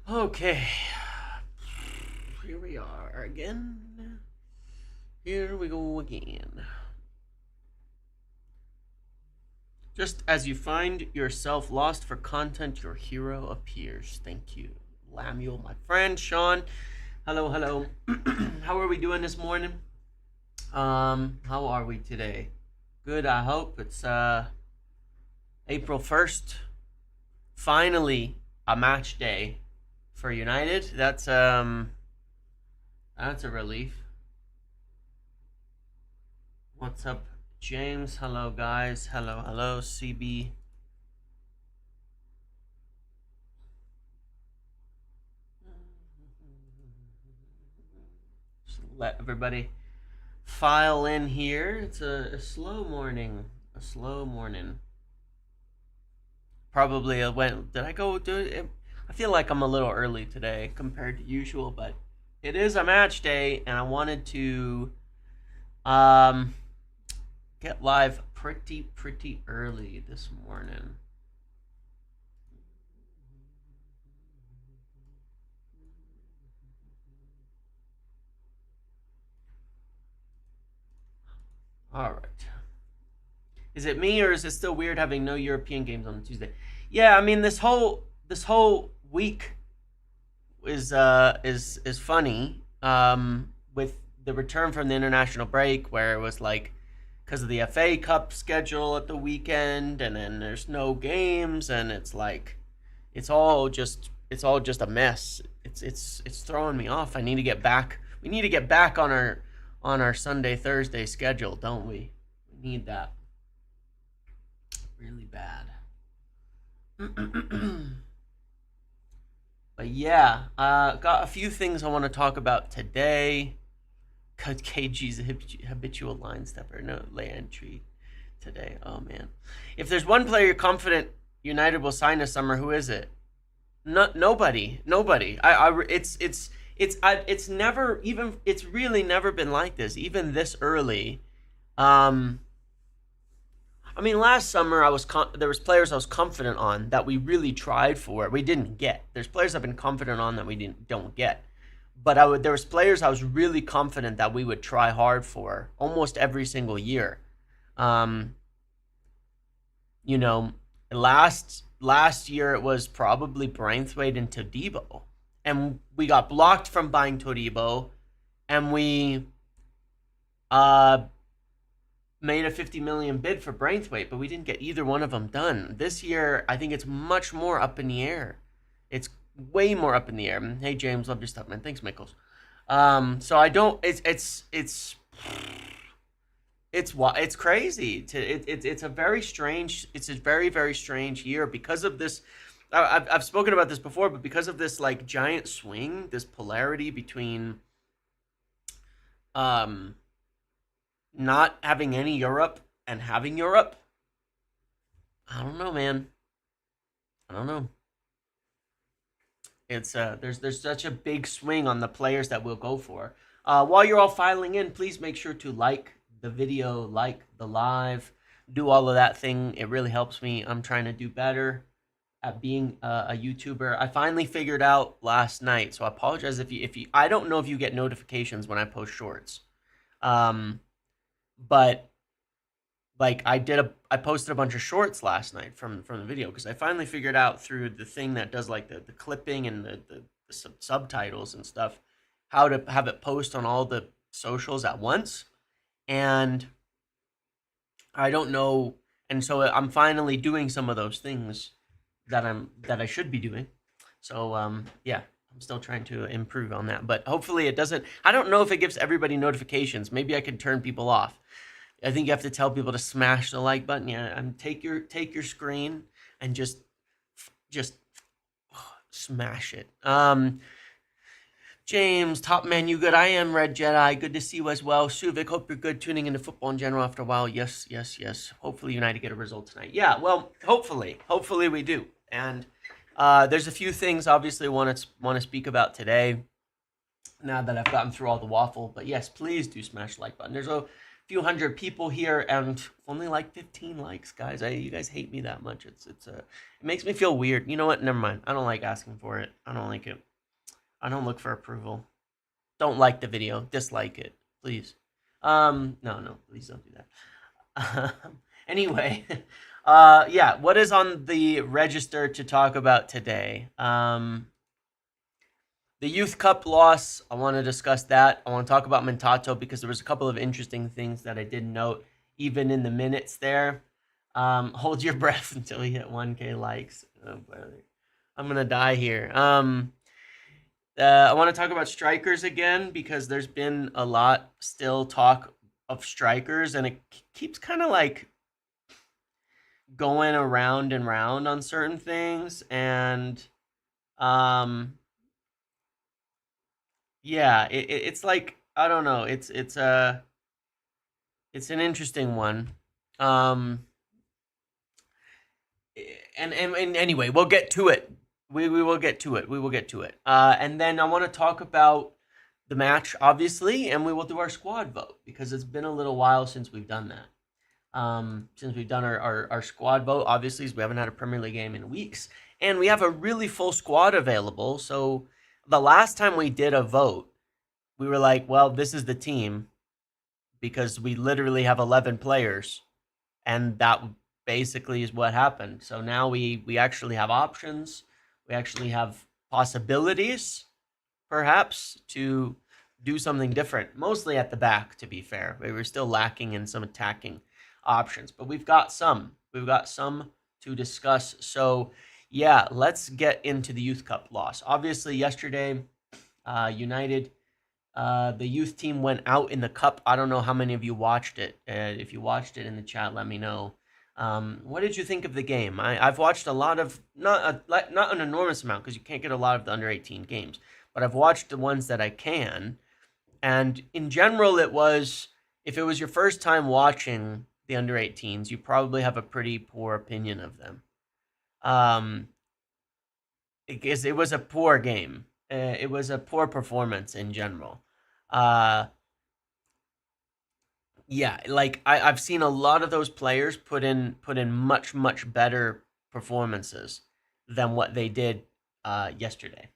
Okay, here we are again. Here we go again. Just as you find yourself lost for content, your hero appears. Thank you, Lamuel, my friend. Sean, hello, hello. How are we doing this morning? How are we today? Good, I hope. It's April 1st. Finally, a match day for United. That's a relief. What's up, James? Hello, guys. Hello, hello, CB. Just let everybody file in here. It's a slow morning. A slow morning. Probably did I go do it? I feel like I'm a little early today compared to usual, but it is a match day, and I wanted to um get live pretty early this morning. All right. Is it me or is it still weird having no European games on Tuesday? Yeah, I mean this whole week is funny. With the return from the international break, where it was like because of the FA Cup schedule at the weekend, and then there's no games, and it's like it's all just a mess. It's throwing me off. I need to get back. We need to get back on our Sunday Thursday schedule, don't we? We need that really bad. But yeah, got a few things I want to talk about today. KG's a habitual line stepper. No lay entry today. Oh man, if there's one player you're confident United will sign this summer, who is it? No, nobody. It's never even. It's really never been like this. Even this early. Um, I mean, last summer there was players I was confident on that we really tried for. We didn't get. There's players I've been confident on that we don't get. But there was players I was really confident that we would try hard for almost every single year. Um, you know, last year it was probably Braithwaite and Todibo, and we got blocked from buying Todibo, and we uh made a 50 million bid for Braithwaite, but we didn't get either one of them done. This year, I think it's much more up in the air. It's way more up in the air. Hey James, love your stuff, man. Thanks, Michaels. So I don't. It's crazy. It's a very strange. It's a very strange year because of this. I've spoken about this before, but because of this like giant swing, this polarity between um not having any Europe and having Europe. I don't know, man. I don't know. It's there's such a big swing on the players that we'll go for. While you're all filing in, please make sure to like the video, like the live, do all of that thing. It really helps me. I'm trying to do better at being a YouTuber. I finally figured out last night, so I apologize if you I don't know if you get notifications when I post shorts. Um, but like I posted a bunch of shorts last night from the video because I finally figured out through the thing that does like the clipping and the subtitles and stuff how to have it post on all the socials at once. And I don't know, and so I'm finally doing some of those things that I should be doing. So yeah, I'm still trying to improve on that, but hopefully it doesn't. I don't know if it gives everybody notifications. Maybe I could turn people off. I think you have to tell people to smash the like button. Yeah, and take your screen and just smash it. James, top man, you good? I am Red Jedi. Good to see you as well. Suvik, hope you're good. Tuning into football in general after a while. Yes, yes, yes. Hopefully United get a result tonight. Yeah, well, hopefully we do. And there's a few things obviously want to speak about today. Now that I've gotten through all the waffle, but yes, please do smash the like button. few hundred people here and only like 15 likes, guys. You guys hate me that much. It makes me feel weird. You know what? Never mind. I don't like asking for it. I don't like it. I don't look for approval. Don't like the video. Dislike it, please. No, please don't do that. Anyway, yeah, what is on the register to talk about today? The Youth Cup loss, I want to discuss that. I want to talk about Mantato because there was a couple of interesting things that I did note, even in the minutes there. Hold your breath until we hit 1K likes. Oh, I'm going to die here. I want to talk about strikers again because there's been a lot still talk of strikers, and it keeps kind of like going around and round on certain things. And yeah, it's like, I don't know. It's an interesting one. And anyway, we'll get to it. We will get to it. We will get to it. And then I want to talk about the match, obviously, and we will do our squad vote because it's been a little while since we've done that. Since we've done our squad vote, obviously, we haven't had a Premier League game in weeks, and we have a really full squad available. So the last time we did a vote, we were like, well, this is the team because we literally have 11 players, and that basically is what happened. So now we actually have options. We actually have possibilities, perhaps, to do something different, mostly at the back, to be fair. We were still lacking in some attacking options, but we've got some. We've got some to discuss. So, yeah, let's get into the Youth Cup loss. Obviously, yesterday, United, the youth team went out in the cup. I don't know how many of you watched it. If you watched it in the chat, let me know. What did you think of the game? I've watched a lot of, not an enormous amount because you can't get a lot of the under-18 games, but I've watched the ones that I can. And in general, if it was your first time watching the under-18s, you probably have a pretty poor opinion of them. It was a poor game. It was a poor performance in general. Yeah, like I've seen a lot of those players put in much better performances than what they did yesterday,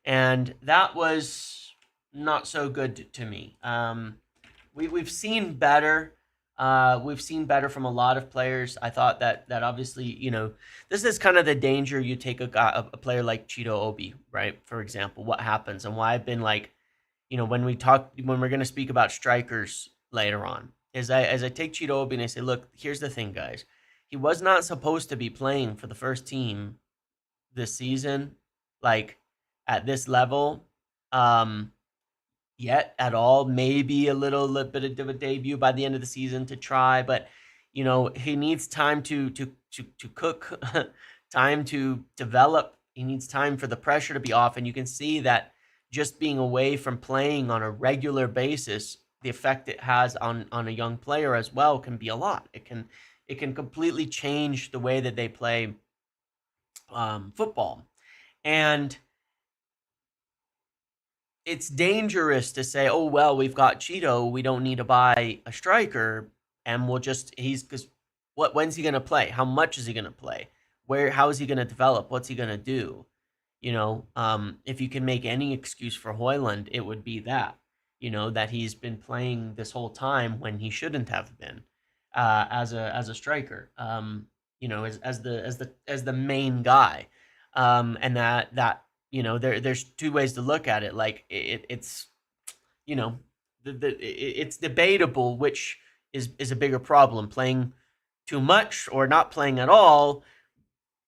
and that was not so good to me. We've seen better. We've seen better from a lot of players. I thought that obviously, this is kind of the danger you take a player like Cheeto Obi, right? For example, what happens and why I've been like, when we're going to speak about strikers later on, as I take Cheeto Obi and I say, look, here's the thing, guys. He was not supposed to be playing for the first team this season, like at this level, yet at all. Maybe a little bit of a debut by the end of the season to try, but he needs time to cook, time to develop. He needs time for the pressure to be off, and you can see that just being away from playing on a regular basis, the effect it has on a young player as well can be a lot. It can completely change the way that they play football. And it's dangerous to say, oh, well, we've got Cheeto, we don't need to buy a striker, and when's he going to play? How much is he going to play? How is he going to develop? What's he going to do? If you can make any excuse for Højlund, it would be that, that he's been playing this whole time when he shouldn't have been, as a striker, as the main guy, and that there's two ways to look at it. Like it's it's debatable which is a bigger problem, playing too much or not playing at all.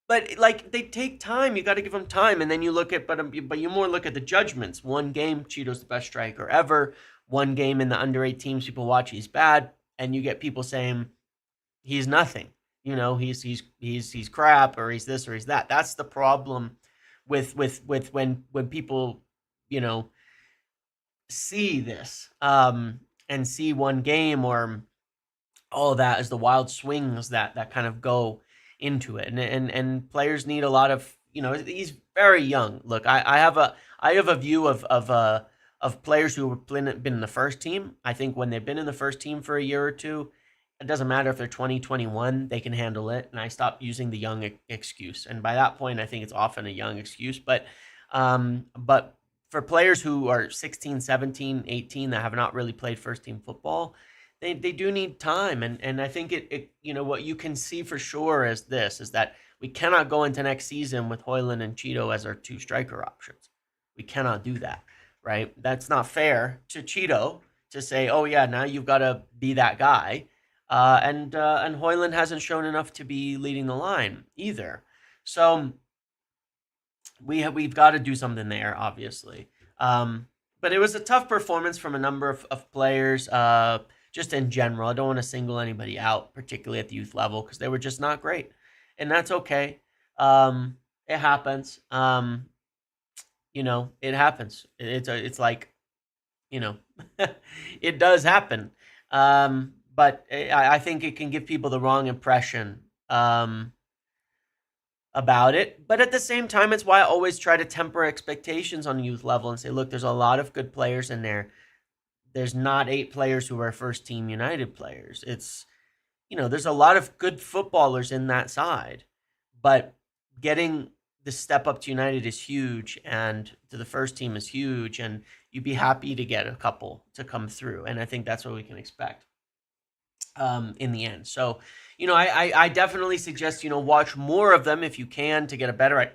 But like, they take time. You got to give them time, and then you look at, but you more look at the judgments. One game, Cheeto's the best striker ever. One game in the under-18s, people watch, he's bad, and you get people saying he's nothing. He's crap, or he's this or he's that. That's the problem with when people see this and see one game or all of that as the wild swings that kind of go into it, and players need a lot of, he's very young. Look, I have a view of of players who have been in the first team. I think when they've been in the first team for a year or two, it doesn't matter if they're 20, 21, they can handle it. And I stop using the young excuse. And by that point, I think it's often a young excuse. But for players who are 16, 17, 18 that have not really played first team football, they do need time. And I think what you can see for sure is that we cannot go into next season with Hoyland and Cheeto as our two striker options. We cannot do that, right? That's not fair to Cheeto to say, oh yeah, now you've got to be that guy. And Hoyland hasn't shown enough to be leading the line either. So we've got to do something there, obviously. But it was a tough performance from a number of players, just in general. I don't want to single anybody out, particularly at the youth level, because they were just not great, and that's okay. It happens. It happens. It's like, it does happen. But I think it can give people the wrong impression about it. But at the same time, it's why I always try to temper expectations on the youth level and say, look, there's a lot of good players in there. There's not 8 players who are first team United players. It's, there's a lot of good footballers in that side. But getting the step up to United is huge, and to the first team is huge, and you'd be happy to get a couple to come through. And I think that's what we can expect in the end. So, I definitely suggest, watch more of them if you can to get a better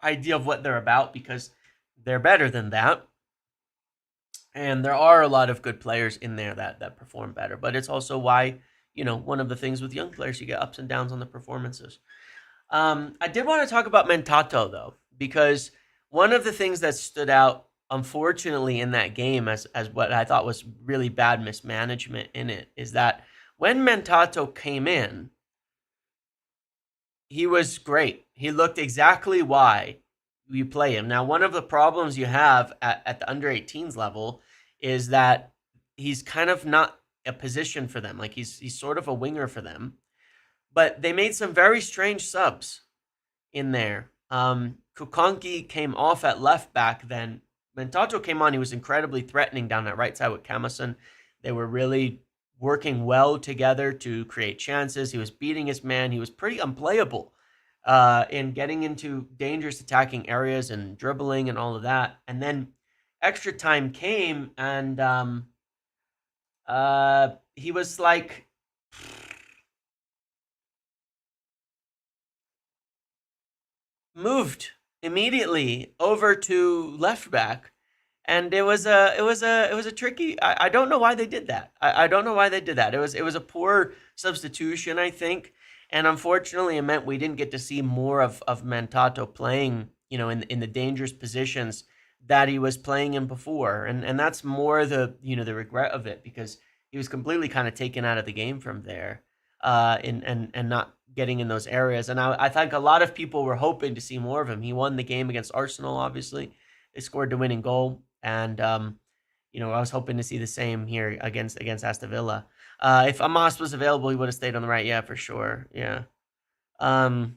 idea of what they're about, because they're better than that. And there are a lot of good players in there that perform better. But it's also why, one of the things with young players, you get ups and downs on the performances. I did want to talk about Mantato, though, because one of the things that stood out, unfortunately, in that game as what I thought was really bad mismanagement in it is that when Mantato came in, he was great. He looked exactly why you play him. Now, one of the problems you have at the under 18s level is that he's kind of not a position for them. Like he's sort of a winger for them. But they made some very strange subs in there. Kukanki came off at left back then. Mantato came on. He was incredibly threatening down that right side with Camison. They were really working well together to create chances. He was beating his man. He was pretty unplayable in getting into dangerous attacking areas and dribbling and all of that. And then extra time came, and he was like moved immediately over to left back, and it was a tricky. I don't know why they did that. I don't know why they did that. It was a poor substitution, I think, and unfortunately, it meant we didn't get to see more of Mantato playing, in the dangerous positions that he was playing in before, and that's more the regret of it, because he was completely kind of taken out of the game from there, and not getting in those areas. And I think a lot of people were hoping to see more of him. He won the game against Arsenal, obviously. They scored the winning goal. And, I was hoping to see the same here against Aston Villa. If Amos was available, he would have stayed on the right. Yeah, for sure. Yeah. I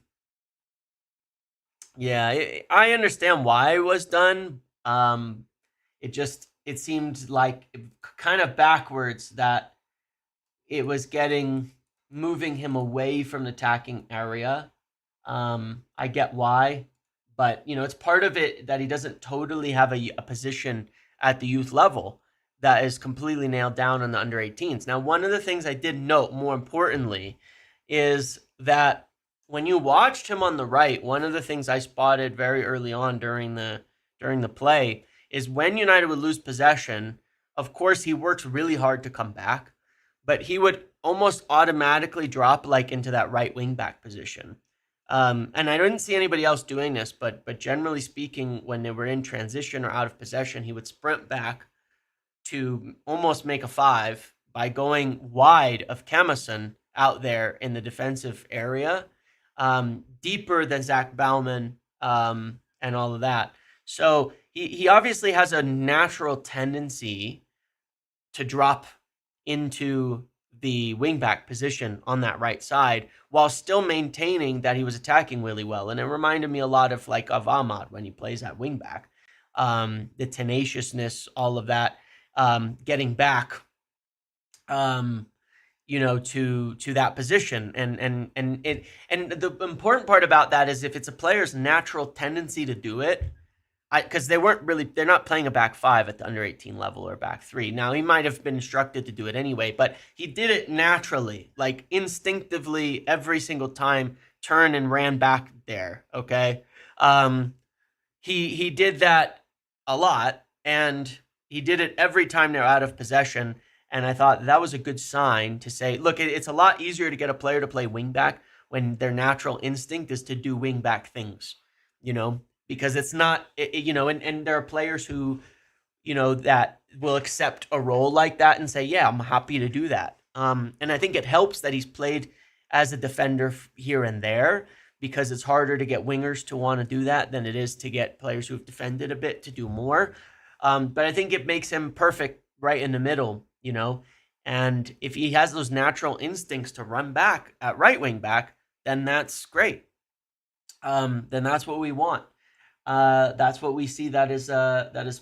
understand why it was done. It seemed like kind of backwards that it was moving him away from the attacking area. I get why, but it's part of it that he doesn't totally have a position at the youth level that is completely nailed down on the under 18s. Now, one of the things I did note, more importantly, is that when you watched him on the right, one of the things I spotted very early on during the play is when United would lose possession, of course, he works really hard to come back, but he would almost automatically drop into that right wing back position. And I didn't see anybody else doing this, but generally speaking, when they were in transition or out of possession, he would sprint back to almost make a 5 by going wide of Camison out there in the defensive area, deeper than Zach Bauman, and all of that. So he obviously has a natural tendency to drop into the wingback position on that right side while still maintaining that he was attacking really well. And it reminded me a lot of Ahmad when he plays at wingback. the tenaciousness, all of that, getting back, um, to that position. And the important part about that is if it's a player's natural tendency to do it, because they're not playing a back five at the under 18 level or back three. Now, he might have been instructed to do it anyway, but he did it naturally, like instinctively every single time, turned and ran back there. Okay. Um, he did that a lot, and he did it every time they're out of possession. And I thought that was a good sign to say, look, it's a lot easier to get a player to play wingback when their natural instinct is to do wingback things, because it's not, and there are players who, that will accept a role like that and say, yeah, I'm happy to do that. And I think it helps that he's played as a defender here and there, because it's harder to get wingers to want to do that than it is to get players who've defended a bit to do more. But I think it makes him perfect right in the middle, and if he has those natural instincts to run back at right wing back, then that's great. Then that's what we want. That's what we see. That's the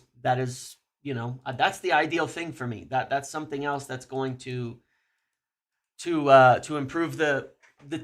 ideal thing for me. That's something else that's going to improve the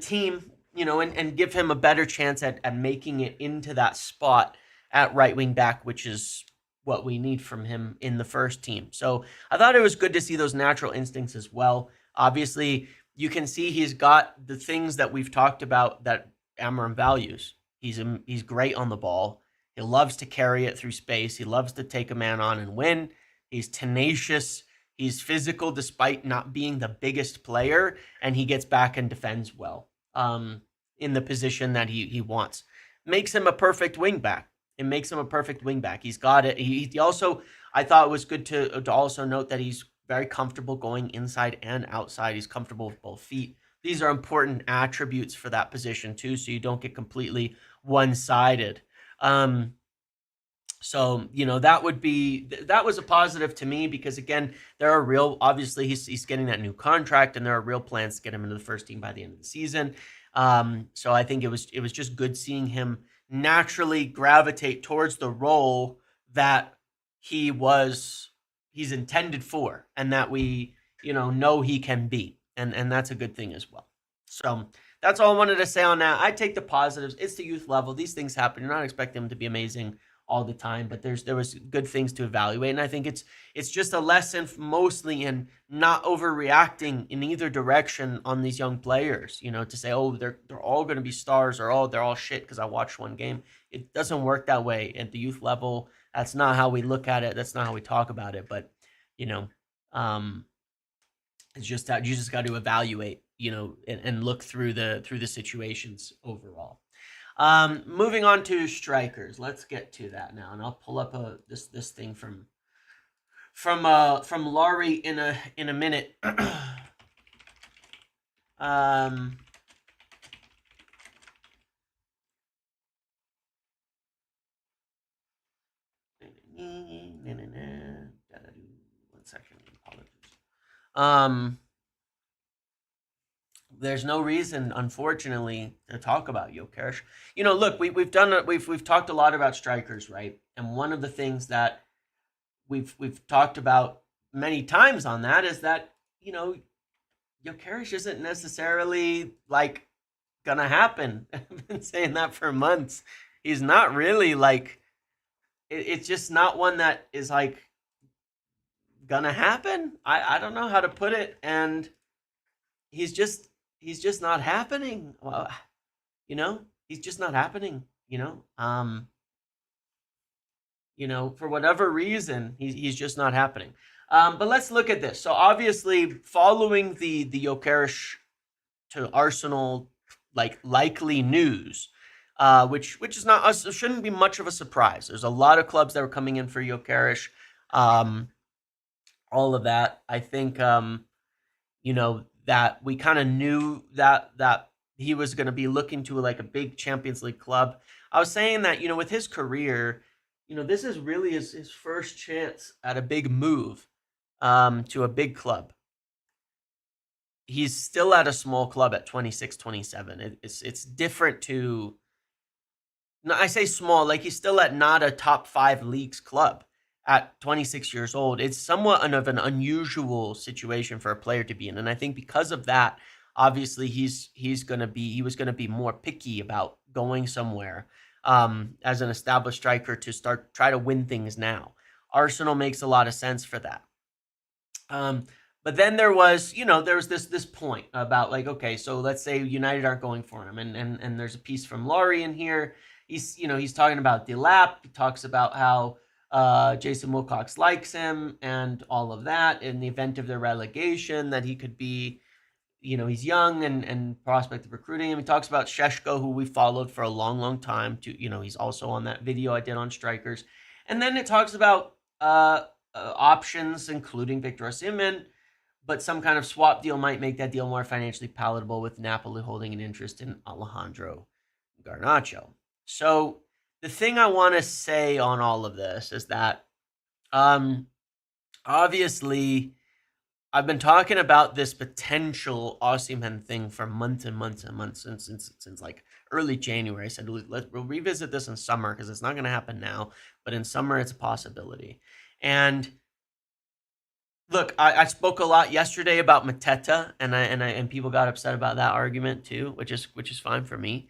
team, and give him a better chance at making it into that spot at right wing back, which is what we need from him in the first team. So I thought it was good to see those natural instincts as well. Obviously, you can see he's got the things that we've talked about that Amarim values. He's great on the ball. He loves to carry it through space. He loves to take a man on and win. He's tenacious. He's physical despite not being the biggest player, and he gets back and defends well, in the position that he wants. Makes him a perfect wingback. It makes him a perfect wingback. He's got it. He also, I thought it was good to also note that he's very comfortable going inside and outside. He's comfortable with both feet. These are important attributes for that position too, so you don't get completely one-sided. So that was a positive to me, because again, there are obviously he's getting that new contract, and there are real plans to get him into the first team by the end of the season. So I think it was just good seeing him naturally gravitate towards the role that he's intended for, and that we know he can be, and that's a good thing as well. So that's all I wanted to say on that. I take the positives. It's the youth level. These things happen. You're not expecting them to be amazing all the time, but there was good things to evaluate, and I think it's just a lesson mostly in not overreacting in either direction on these young players. To say, oh, they're all going to be stars, or oh, they're all shit because I watched one game. It doesn't work that way at the youth level. That's not how we look at it. That's not how we talk about it. But it's just that you just got to evaluate, and look through the situations overall. Moving on to strikers. Let's get to that now, and I'll pull up this thing from Laurie in a minute. One second. Apologies. There's no reason, unfortunately, to talk about Jokeres. Look, we've talked a lot about strikers, right? And one of the things that we've talked about many times on that is that Jokeres isn't necessarily like gonna happen. I've been saying that for months. He's not really like it's just not one that is like gonna happen. I don't know how to put it, and he's just not happening. Well, he's just not happening. For whatever reason, he's just not happening. But let's look at this. So obviously, following the Jokeres to Arsenal likely news, which is not us, shouldn't be much of a surprise. There's a lot of clubs that were coming in for Jokeres. All of that, I think, that we kind of knew that he was going to be looking to like a big Champions League club. I was saying that, with his career, this is really his first chance at a big move, to a big club. He's still at a small club at 26, 27. It's different to No, I say small, like he's still at not a top 5 leagues club at 26 years old. It's somewhat of an unusual situation for a player to be in, and I think because of that, obviously he was gonna be more picky about going somewhere as an established striker to try to win things now. Arsenal makes a lot of sense for that. Um, but then there was, there was this point about like, okay, so let's say United aren't going for him, and there's a piece from Laurie in here. He's talking about Delap. He talks about how Jason Wilcox likes him and all of that. In the event of their relegation, that he could be, he's young and prospect of recruiting him. He talks about Sheshko, who we followed for a long, long time. He's also on that video I did on strikers, and then it talks about options, including Victor Osimhen, but some kind of swap deal might make that deal more financially palatable, with Napoli holding an interest in Alejandro Garnacho. So the thing I want to say on all of this is that obviously I've been talking about this potential Osimhen thing for months and months and months since like early January. I said we'll revisit this in summer because it's not going to happen now, but in summer it's a possibility. And look, I spoke a lot yesterday about Mateta, and people got upset about that argument too, which is fine for me.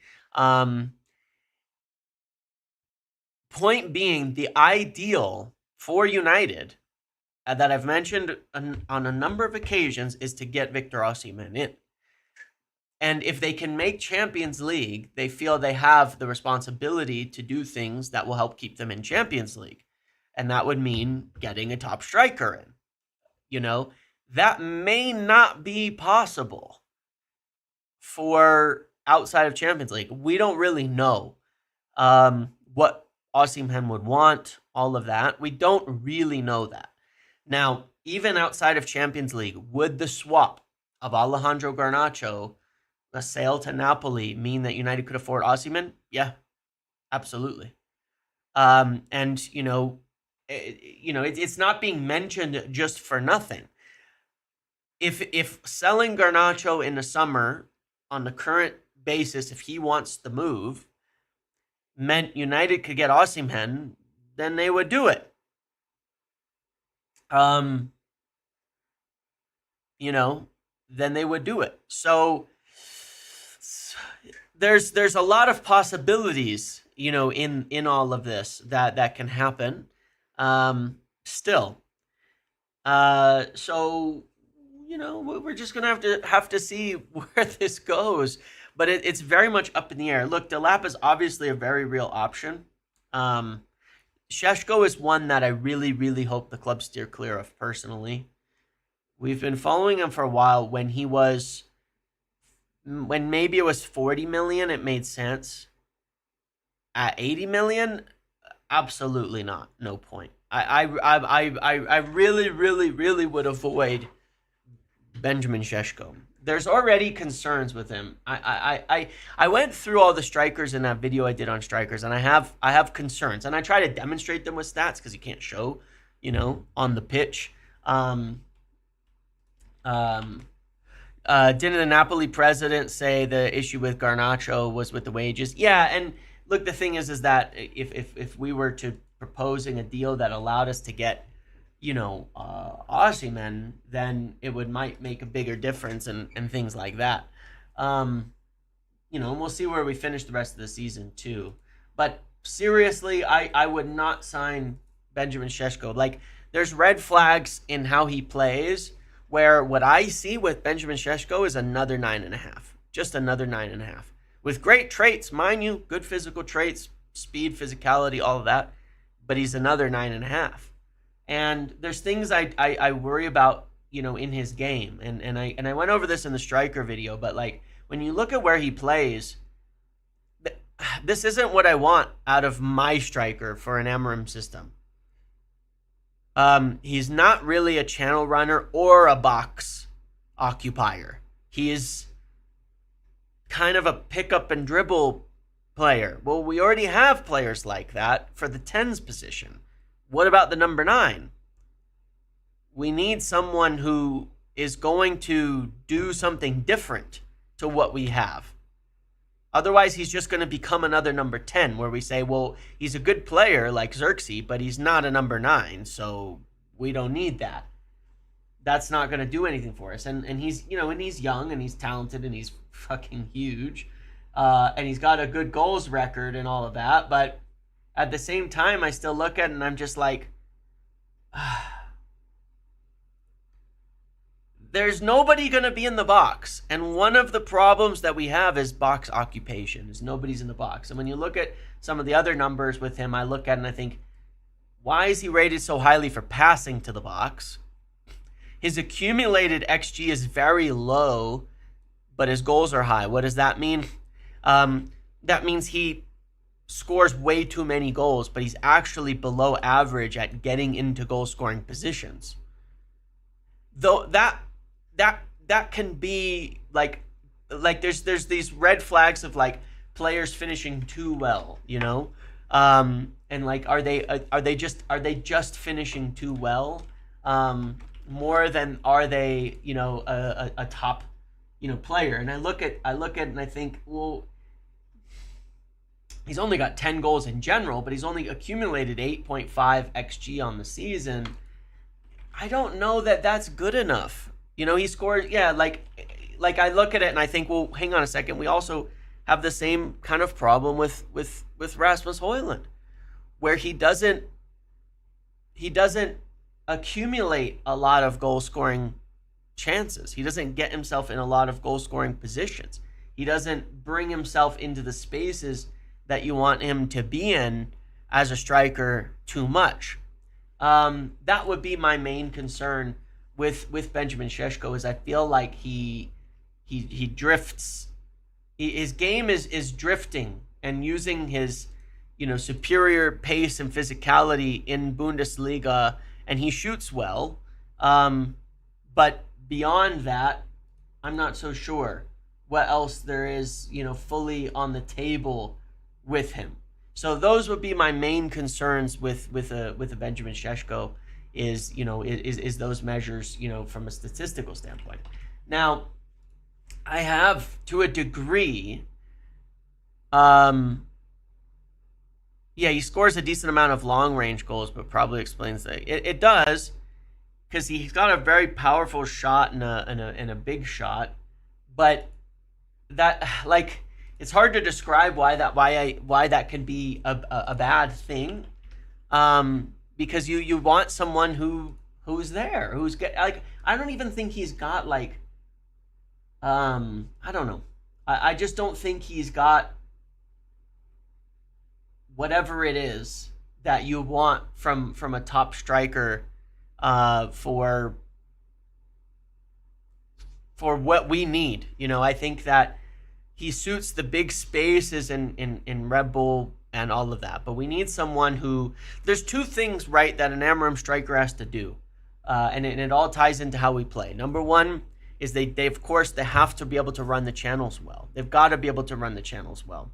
Point being, the ideal for United that I've mentioned on a number of occasions is to get Victor Osimhen in. And if they can make Champions League, they feel they have the responsibility to do things that will help keep them in Champions League. And that would mean getting a top striker in. That may not be possible for outside of Champions League. We don't really know what Osimhen would want, all of that. We don't really know that. Now, even outside of Champions League, would the swap of Alejandro Garnacho, a sale to Napoli, mean that United could afford Osimhen? Yeah, absolutely. It's not being mentioned just for nothing. If selling Garnacho in the summer on the current basis, if he wants the move, meant United could get Osimhen, then they would do it. Then they would do it. So there's a lot of possibilities, in all of this that can happen. Still. So we're just gonna have to see where this goes. But it's very much up in the air. Look, Delap is obviously a very real option. Sheshko is one that I really, really hope the club steer clear of personally. We've been following him for a while. When maybe it was 40 million, it made sense. At 80 million, absolutely not. No point. I really, really, really would avoid Benjamin Sheshko. There's already concerns with him. I went through all the strikers in that video I did on strikers, and I have concerns, and I try to demonstrate them with stats because you can't show, on the pitch. Didn't the Napoli president say the issue with Garnacho was with the wages? Yeah, and look, the thing is that if we were to proposing a deal that allowed us to get Osimhen, then it might make a bigger difference and things like that. And we'll see where we finish the rest of the season too. But seriously, I would not sign Benjamin Sheshko. Like, there's red flags in how he plays, where what I see with Benjamin Sheshko is another 9.5. Just another 9.5. With great traits, mind you, good physical traits, speed, physicality, all of that. But he's another 9.5. And there's things I worry about, in his game. And I went over this in the striker video, but like, when you look at where he plays, this isn't what I want out of my striker for an Amorim system. He's not really a channel runner or a box occupier. He is kind of a pick up and dribble player. Well, we already have players like that for the 10s position. What about the number 9? We need someone who is going to do something different to what we have. Otherwise, he's just going to become another number 10, where we say, well, he's a good player like Xerxes, but he's not a number 9, so we don't need that. That's not going to do anything for us. And he's, and he's young, and he's talented, and he's fucking huge. And he's got a good goals record and all of that. But at the same time, I still look at it, and I'm just like, there's nobody going to be in the box. And one of the problems that we have is box occupation, is nobody's in the box. And when you look at some of the other numbers with him, I look at it and I think, why is he rated so highly for passing to the box? His accumulated XG is very low, but his goals are high. What does that mean? That means he scores way too many goals, but he's actually below average at getting into goal-scoring positions. Though that can be like there's these red flags of like players finishing too well, and like are they just finishing too well, more than are they a top player? And I look at it and I think, well, he's only got 10 goals in general, but he's only accumulated 8.5 XG on the season. I don't know that that's good enough. He scored, like I look at it and I think, well, hang on a second. We also have the same kind of problem with Rasmus Højlund, where he doesn't accumulate a lot of goal scoring chances. He doesn't get himself in a lot of goal scoring positions. He doesn't bring himself into the spaces that you want him to be in as a striker too much. That would be my main concern with Benjamin Šeško, is I feel like he drifts. His game is drifting and using his superior pace and physicality in Bundesliga, and he shoots well. But beyond that, I'm not so sure what else there is fully on the table with him. So those would be my main concerns with a Benjamin Šeško, is those measures, from a statistical standpoint. Now, I have, to a degree, he scores a decent amount of long-range goals, but probably explains that. It does, because he's got a very powerful shot and a big shot, but that, like, it's hard to describe why that can be a bad thing, because you want someone who's there, I don't even think he's got like, I don't know, I just don't think he's got whatever it is that you want from a top striker, for what we need. I think that he suits the big spaces in Red Bull and all of that. But we need someone who... There's two things, right, that an Amorim striker has to do. And it all ties into how we play. Number one is they of course, they have to be able to run the channels well. They've got to be able to run the channels well.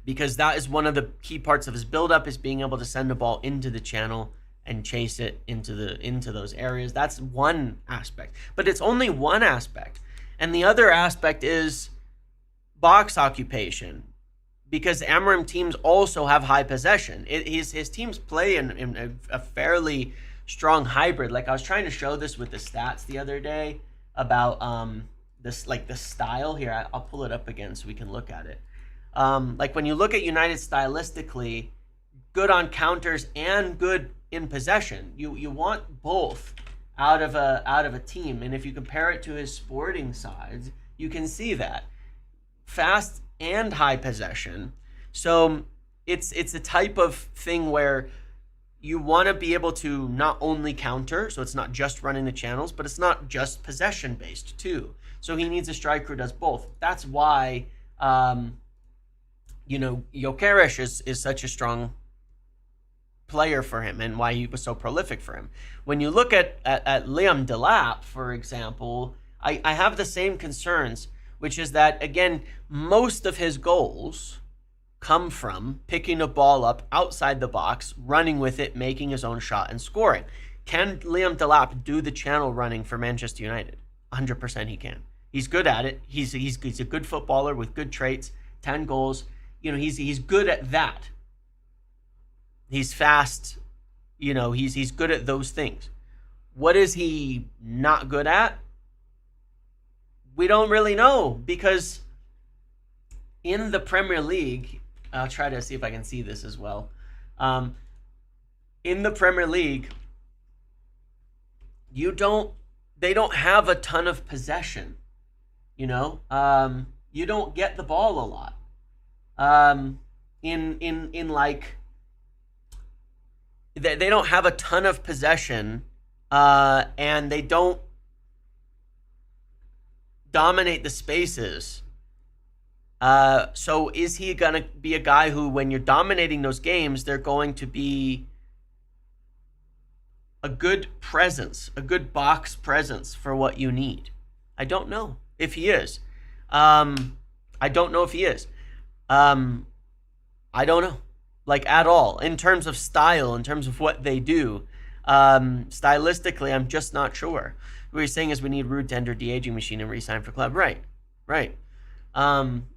Because that is one of the key parts of his build-up, is being able to send the ball into the channel and chase it into those areas. That's one aspect. But it's only one aspect. And the other aspect is box occupation, because Amorim teams also have high possession. His teams play in a fairly strong hybrid. Like, I was trying to show this with the stats the other day about this, like, the style here. I'll pull it up again so we can look at it. Like, when you look at United stylistically, good on counters and good in possession. You want both out of a team. And if you compare it to his Sporting sides, you can see that. Fast and high possession. So it's a type of thing where you want to be able to not only counter, so it's not just running the channels, but it's not just possession based too. So he needs a striker who does both. That's why Gyökeres is such a strong player for him, and why he was so prolific for him. When you look at Liam Delap, for example, I have the same concerns, which is that, again, most of his goals come from picking a ball up outside the box, running with it, making his own shot, and scoring. Can Liam Delap do the channel running for Manchester United? 100% he can. He's good at it. He's a good footballer with good traits. 10 goals. He's good at that. He's fast. He's good at those things. What is he not good at? We don't really know, because in the Premier League, I'll try to see if I can see this as well. In the Premier League, they don't have a ton of possession. You don't get the ball a lot. They don't have a ton of possession, and they don't dominate the spaces. So is he going to be a guy who, when you're dominating those games, they're going to be a good presence, a good box presence for what you need? I don't know if he is. I don't know if he is. I don't know, like, at all. In terms of style, in terms of what they do, stylistically, I'm just not sure. What you're saying is we need Ruud to enter de-aging machine and re-sign for club. Right.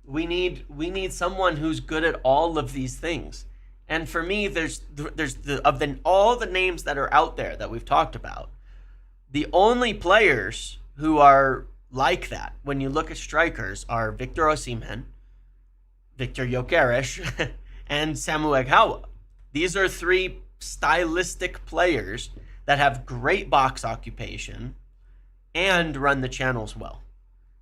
We need someone who's good at all of these things. And for me, there's all the names that are out there that we've talked about, the only players who are like that, when you look at strikers, are Victor Osimhen, Victor Gyökeres, and Samu Aghawa. These are three stylistic players that have great box occupation and run the channels well.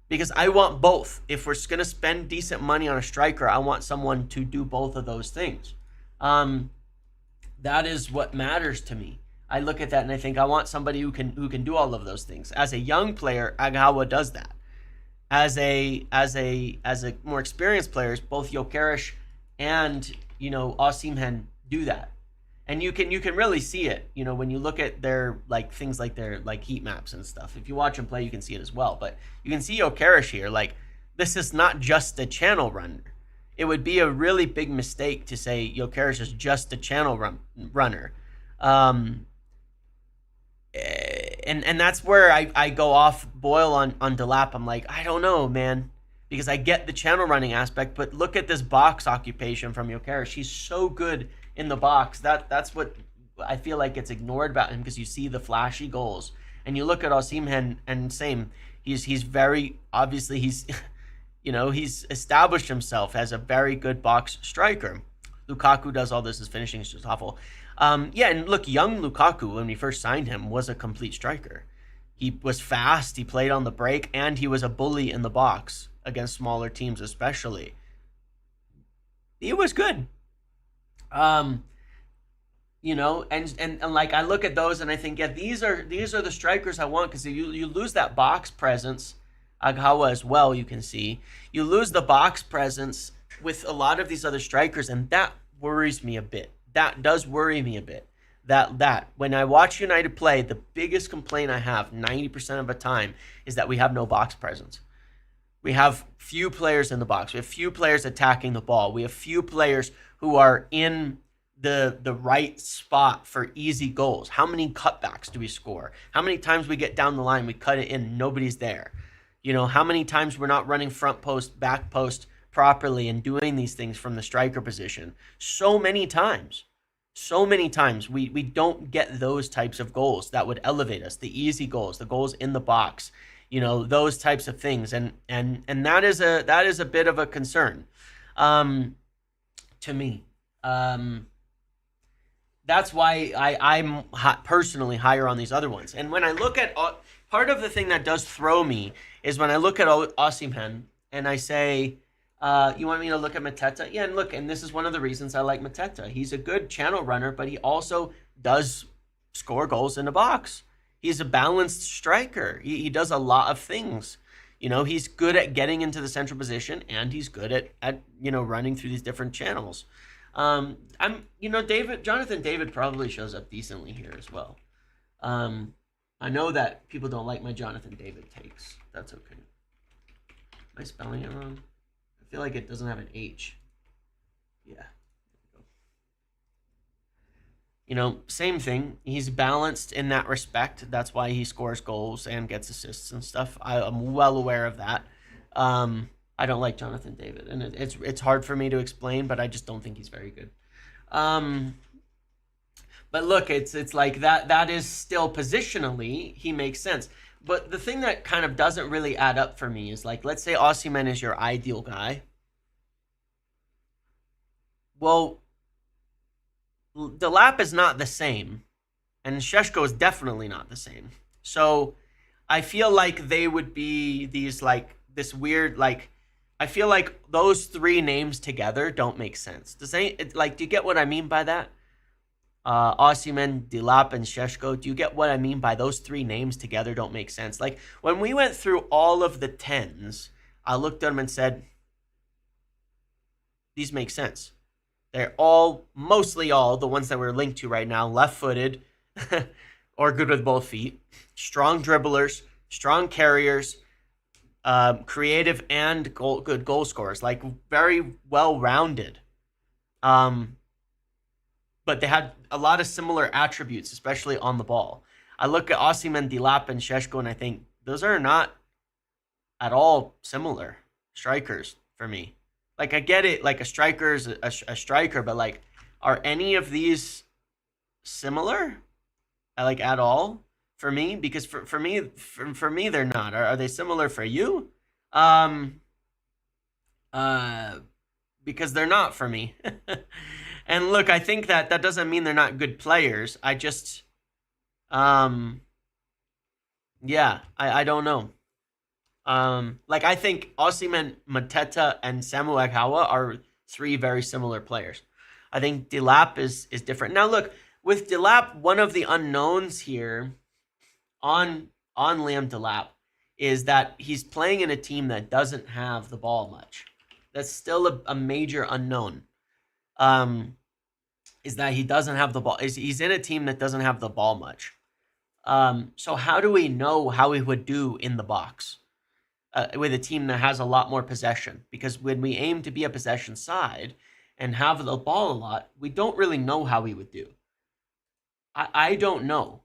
Because I want both. If we're going to spend decent money on a striker, I want someone to do both of those things. That is what matters to me. I look at that and I think I want somebody who can do all of those things. As a young player, Aghawa does that. As a more experienced players, both Gyökeres and Osimhen do that. And you can really see it, when you look at their things like their heat maps and stuff. If you watch them play, you can see it as well. But you can see Gyökeres here. This is not just a channel runner. It would be a really big mistake to say Gyökeres is just a channel runner. And that's where I go off boil on Delap. I'm like, I don't know, man. Because I get the channel running aspect, but look at this box occupation from Gyökeres. He's so good in the box. That's what I feel like gets ignored about him, because you see the flashy goals. And you look at Osimhen, and same. He's very, obviously, he's established himself as a very good box striker. Lukaku does all this. His finishing is just awful. And look, young Lukaku, when we first signed him, was a complete striker. He was fast, he played on the break, and he was a bully in the box against smaller teams especially. He was good. And I look at those and I think, yeah, these are the strikers I want, because you lose that box presence. Aghawa as well, you can see. You lose the box presence with a lot of these other strikers, and that worries me a bit. That does worry me a bit. That when I watch United play, the biggest complaint I have 90% of the time is that we have no box presence. We have few players in the box. We have few players attacking the ball. We have few players who are in the right spot for easy goals. How many cutbacks do we score? How many times we get down the line, we cut it in, nobody's there? How many times we're not running front post, back post properly and doing these things from the striker position? So many times we don't get those types of goals that would elevate us. The easy goals, the goals in the box, those types of things, and that is a bit of a concern to me. That's why I'm personally higher on these other ones. And when I look at part of the thing that does throw me is when I look at Osimhen and I say, you want me to look at Mantato? Yeah, and this is one of the reasons I like Mantato. He's a good channel runner, but he also does score goals in the box. He's a balanced striker. He does a lot of things. He's good at getting into the central position, and he's good at running through these different channels. Jonathan David probably shows up decently here as well. I know that people don't like my Jonathan David takes. That's okay. Am I spelling it wrong? I feel like it doesn't have an H. Yeah. There we go. Same thing. He's balanced in that respect. That's why he scores goals and gets assists and stuff. I'm well aware of that. I don't like Jonathan David, and it's hard for me to explain, but I just don't think he's very good. Um, but look, it's like that is still positionally he makes sense. But the thing that kind of doesn't really add up for me is, like, let's say Osimhen is your ideal guy. Well, Delap is not the same, and Sheshko is definitely not the same. So I feel like they would be these, like, this weird, like, I feel like those three names together don't make sense. Do you get what I mean by that? Osimhen, Dilap, and Sheshko. Do you get what I mean by those three names together don't make sense? Like, when we went through all of the tens, I looked at them and said, these make sense. They're mostly all, the ones that we're linked to right now, left-footed or good with both feet, strong dribblers, strong carriers, creative and good goal scorers, like very well-rounded. But they had a lot of similar attributes, especially on the ball. I look at Osimhen, Dilap, and Sheshko, and I think those are not at all similar strikers for me. Like, I get it, like, a striker's a striker, but, like, are any of these similar, like, at all for me? Because for me they're not. Are they similar for you? Um, uh, because they're not for me. And look, I think that doesn't mean they're not good players. I just, um, yeah, I don't know. Like, I think Osimhen, Mateta, and Samu Akawa are three very similar players. I think Dilap is different. Now, look, with Dilap, one of the unknowns here on Liam Delap is that he's playing in a team that doesn't have the ball much. That's still a major unknown. Is that he doesn't have the ball. He's in a team that doesn't have the ball much. So how do we know how he would do in the box with a team that has a lot more possession? Because when we aim to be a possession side and have the ball a lot, we don't really know how he would do. I don't know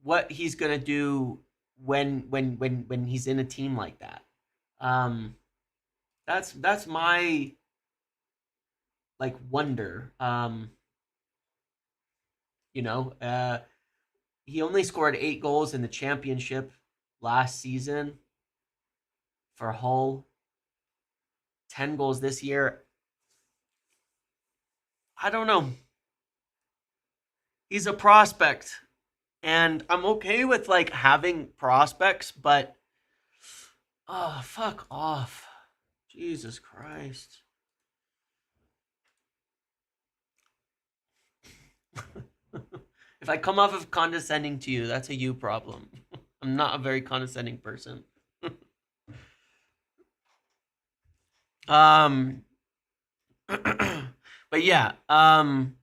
what he's gonna do when he's in a team like that. Um, that's my, like, wonder. You know, he only scored 8 goals in the championship last season for Hull. 10 goals this year. I don't know. He's a prospect, and I'm okay with, like, having prospects, but oh, fuck off. Jesus Christ. If I come off of condescending to you, that's a you problem. I'm not a very condescending person. um but yeah, Liam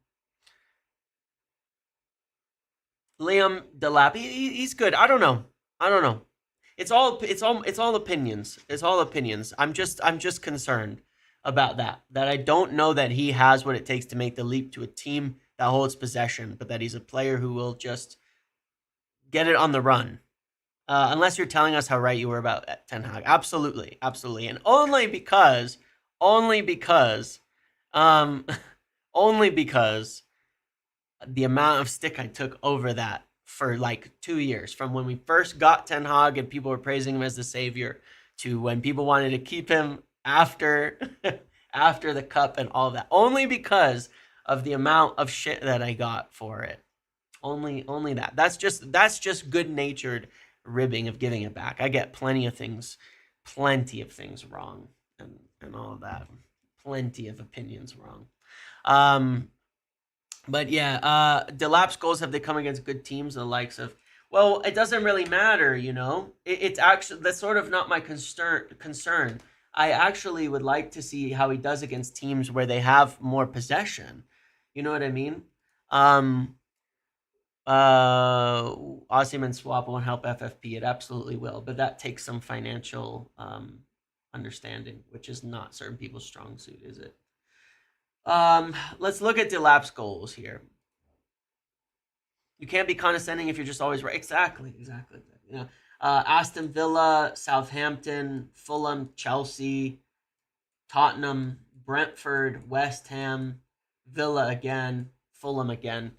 Delap, he's good. I don't know. It's all opinions. It's all opinions. I'm just concerned about that I don't know that he has what it takes to make the leap to a team that holds possession, but that he's a player who will just get it on the run. Unless you're telling us how right you were about Ten Hag. Absolutely, absolutely, and only because, um, only because the amount of stick I took over that for like 2 years, from when we first got Ten Hag and people were praising him as the savior, to when people wanted to keep him after after the cup and all that. Only because of the amount of shit that I got for it. Only that. That's just good natured ribbing of giving it back. I get plenty of things wrong, and all of that. Plenty of opinions wrong. Um, but yeah, Delap's goals, have they come against good teams, the likes of? Well, it doesn't really matter, you know. It's actually, that's sort of not my concern. I actually would like to see how he does against teams where they have more possession. You know what I mean? Um, Osimhen swap won't help FFP. It absolutely will, but that takes some financial understanding, which is not certain people's strong suit, is it? Let's look at Delap's goals here. You can't be condescending if you're just always right. Exactly, exactly. You know, Aston Villa, Southampton, Fulham, Chelsea, Tottenham, Brentford, West Ham, Villa again, Fulham again.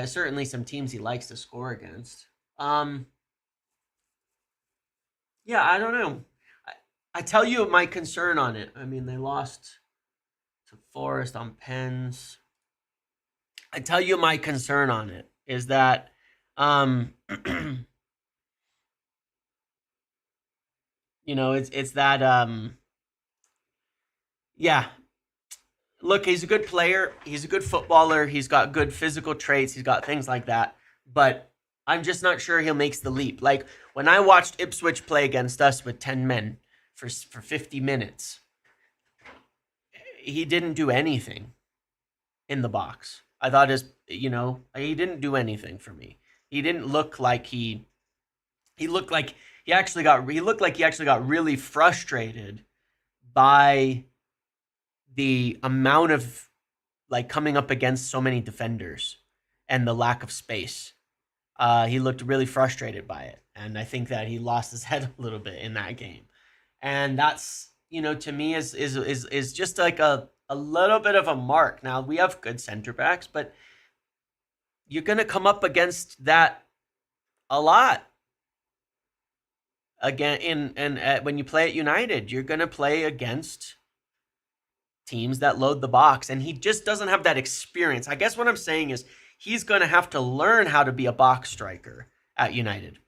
Certainly some teams he likes to score against. Um, yeah, I don't know. I tell you my concern on it. I mean, they lost to Forest on pens. I tell you my concern on it is that, um, it's that, yeah. Look, he's a good player. He's a good footballer. He's got good physical traits. He's got things like that. But I'm just not sure he'll make the leap. Like when I watched Ipswich play against us with 10 men for 50 minutes, he didn't do anything in the box. I thought he didn't do anything for me. He didn't look like he looked like he looked like he actually got really frustrated by the amount of like coming up against so many defenders and the lack of space. He looked really frustrated by it, and I think that he lost his head a little bit in that game. And that's to me is just like a little bit of a mark. Now we have good center backs, but you're gonna come up against that a lot again when you play at United. You're gonna play against teams that load the box, and he just doesn't have that experience. I guess what I'm saying is he's going to have to learn how to be a box striker at United.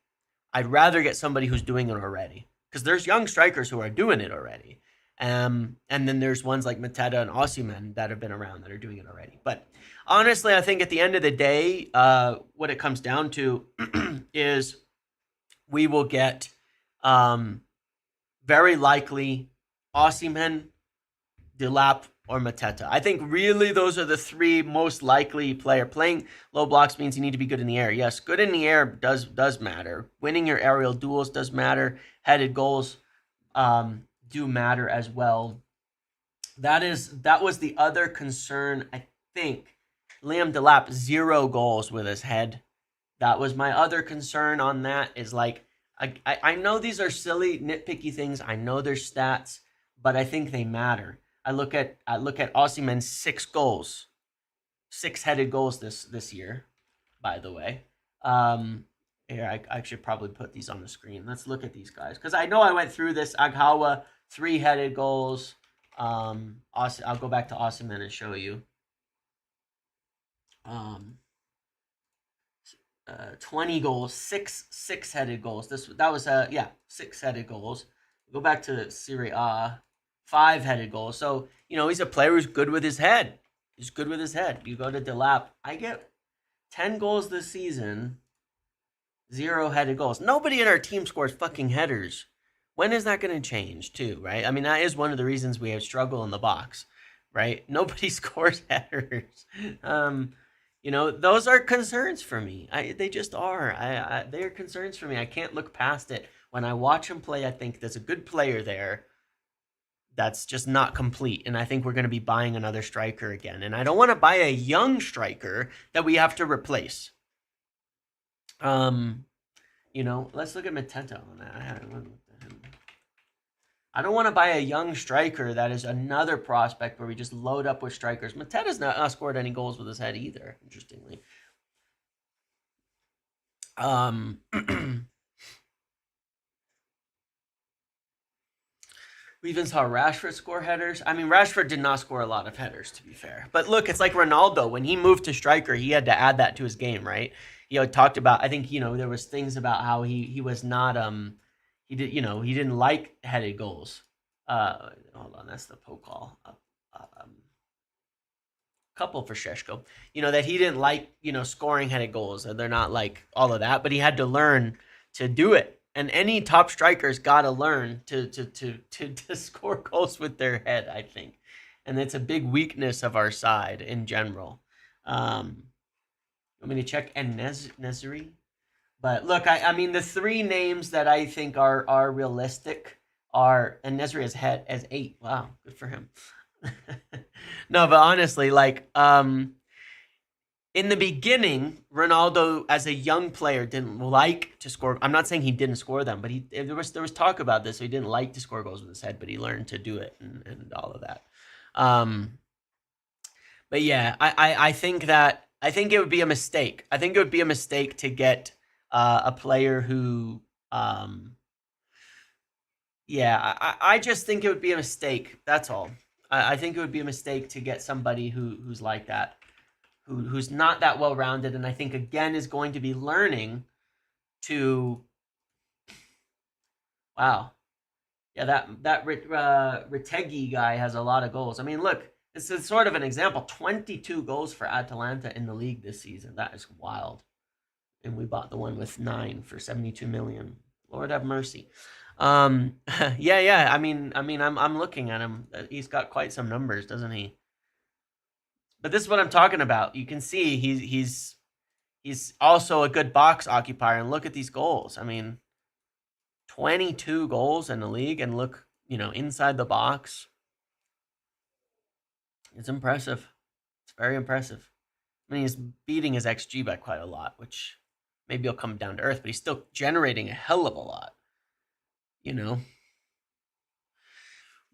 I'd rather get somebody who's doing it already, because there's young strikers who are doing it already. And then there's ones like Mantato and Osimhen that have been around that are doing it already. But honestly, I think at the end of the day, what it comes down to is we will get very likely Osimhen, Delap, or Mateta. I think really those are the three most likely player. Playing low blocks means you need to be good in the air. Yes, good in the air does matter. Winning your aerial duels does matter. Headed goals do matter as well. That was the other concern, I think. Liam Delap, 0 goals with his head. That was my other concern on that, is like, I know these are silly, nitpicky things. I know they're stats, but I think they matter. I look at Osimhen's 6 goals, 6-headed goals this year, by the way. Here, I should probably put these on the screen. Let's look at these guys, because I know I went through this. Aghawa, 3-headed goals. I'll go back to Osimhen and show you. 20 goals, 6-headed goals. That was 6-headed goals. Go back to Serie A, 5-headed goals. So he's a player who's good with his head. He's good with his head. You go to Delap. I get 10 goals this season, 0-headed goals. Nobody in our team scores fucking headers. When is that going to change too, right? I mean, that is one of the reasons we have struggle in the box, right? Nobody scores headers. Those are concerns for me. They just are. They are concerns for me. I can't look past it. When I watch him play, I think there's a good player there that's just not complete. And I think we're going to be buying another striker again. And I don't want to buy a young striker that we have to replace. Let's look at Mantato on that. I don't want to buy a young striker that is another prospect where we just load up with strikers. Mateta's not scored any goals with his head either, interestingly. We even saw Rashford score headers. I mean, Rashford did not score a lot of headers, to be fair. But look, it's like Ronaldo. When he moved to striker, he had to add that to his game, right? Talked about, I think, there was things about how he was not, he didn't like headed goals. Hold on, that's the Pokal. Couple for Sheshko. That he didn't like, scoring headed goals. They're not like all of that, but he had to learn to do it. And any top striker's got to learn to score goals with their head, I think. And it's a big weakness of our side in general. I'm going to check En-Nesyri. But look, I mean, the 3 names that I think are realistic are En-Nesyri as 8. Wow, good for him. No, but honestly, like, in the beginning, Ronaldo, as a young player, didn't like to score. I'm not saying he didn't score them, but there was talk about this. So he didn't like to score goals with his head, but he learned to do it and all of that. Um, but yeah, I think it would be a mistake. I think it would be a mistake to get a player who, yeah, I just think it would be a mistake. That's all. I think it would be a mistake to get somebody who's like that, who's not that well rounded, and I think again is going to be learning to. Wow, yeah, that Retegui guy has a lot of goals. I mean, look, this is sort of an example. 22 goals for Atalanta in the league this season. That is wild. And we bought the one with 9 for 72 million. Lord have mercy. Yeah. I'm looking at him. He's got quite some numbers, doesn't he? But this is what I'm talking about. You can see he's also a good box occupier. And look at these goals. I mean, 22 goals in the league, and look, inside the box. It's impressive. It's very impressive. I mean, he's beating his XG by quite a lot, which maybe he'll come down to earth, but he's still generating a hell of a lot, you know.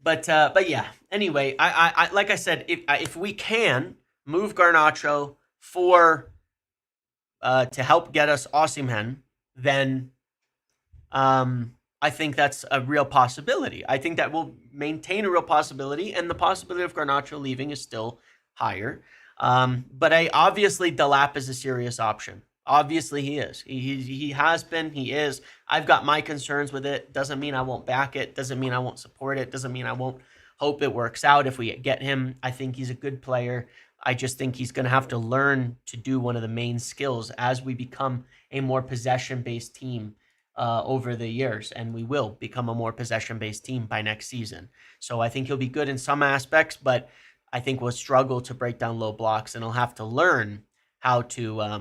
But yeah. Anyway, I like I said, if we can move Garnacho for to help get us Osimhen, then I think that's a real possibility. I think that will maintain a real possibility, and the possibility of Garnacho leaving is still higher. But obviously Delap is a serious option. Obviously he is. He has been. He is. I've got my concerns with it. Doesn't mean I won't back it. Doesn't mean I won't support it. Doesn't mean I won't hope it works out if we get him. I think he's a good player. I just think he's going to have to learn to do one of the main skills as we become a more possession-based team over the years, and we will become a more possession-based team by next season. So I think he'll be good in some aspects, but I think we'll struggle to break down low blocks, and he'll have to learn how to, I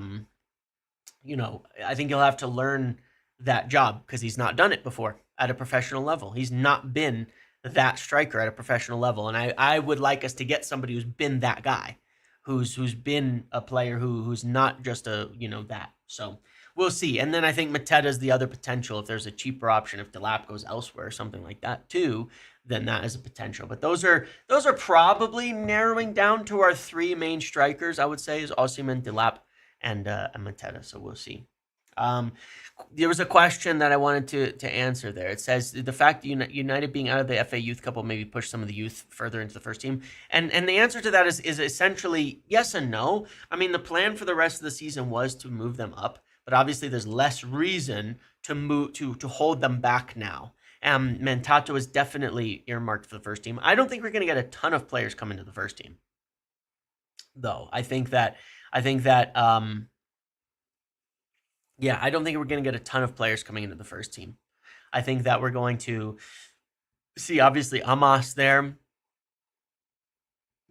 think he'll have to learn that job because he's not done it before at a professional level. He's not been that striker at a professional level, and I would like us to get somebody who's been that guy, who's been a player who's not just that. So we'll see. And then I think Mateta is the other potential. If there's a cheaper option, if Delap goes elsewhere, something like that too, then that is a potential. But those are probably narrowing down to our 3 main strikers, I would say, is Osimhen, Delap, and Mateta. So we'll see. There was a question that I wanted to answer there. It says the fact that United being out of the FA Youth Cup will maybe push some of the youth further into the first team. And the answer to that is essentially yes and no. I mean, the plan for the rest of the season was to move them up, but obviously there's less reason to move to hold them back now. Mantato is definitely earmarked for the first team. I don't think we're going to get a ton of players coming to the first team, though. I think that yeah, I don't think we're going to get a ton of players coming into the first team. I think that we're going to see, obviously, Amos there.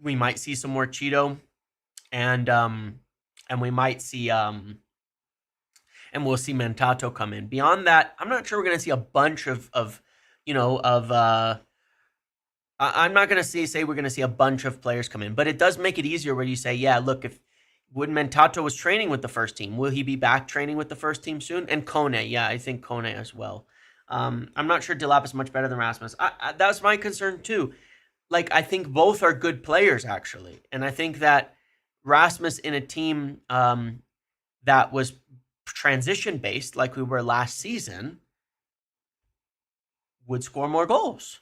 We might see some more Cheeto, and we might see and we'll see Mantato come in. Beyond that, I'm not sure we're going to see a bunch of I'm not going to say we're going to see a bunch of players come in, but it does make it easier where you say, yeah, look, when Mantato was training with the first team, will he be back training with the first team soon? And Kone, yeah, I think Kone as well. I'm not sure Delap is much better than Rasmus. That's my concern too. Like, I think both are good players, actually. And I think that Rasmus in a team that was transition-based, like we were last season, would score more goals.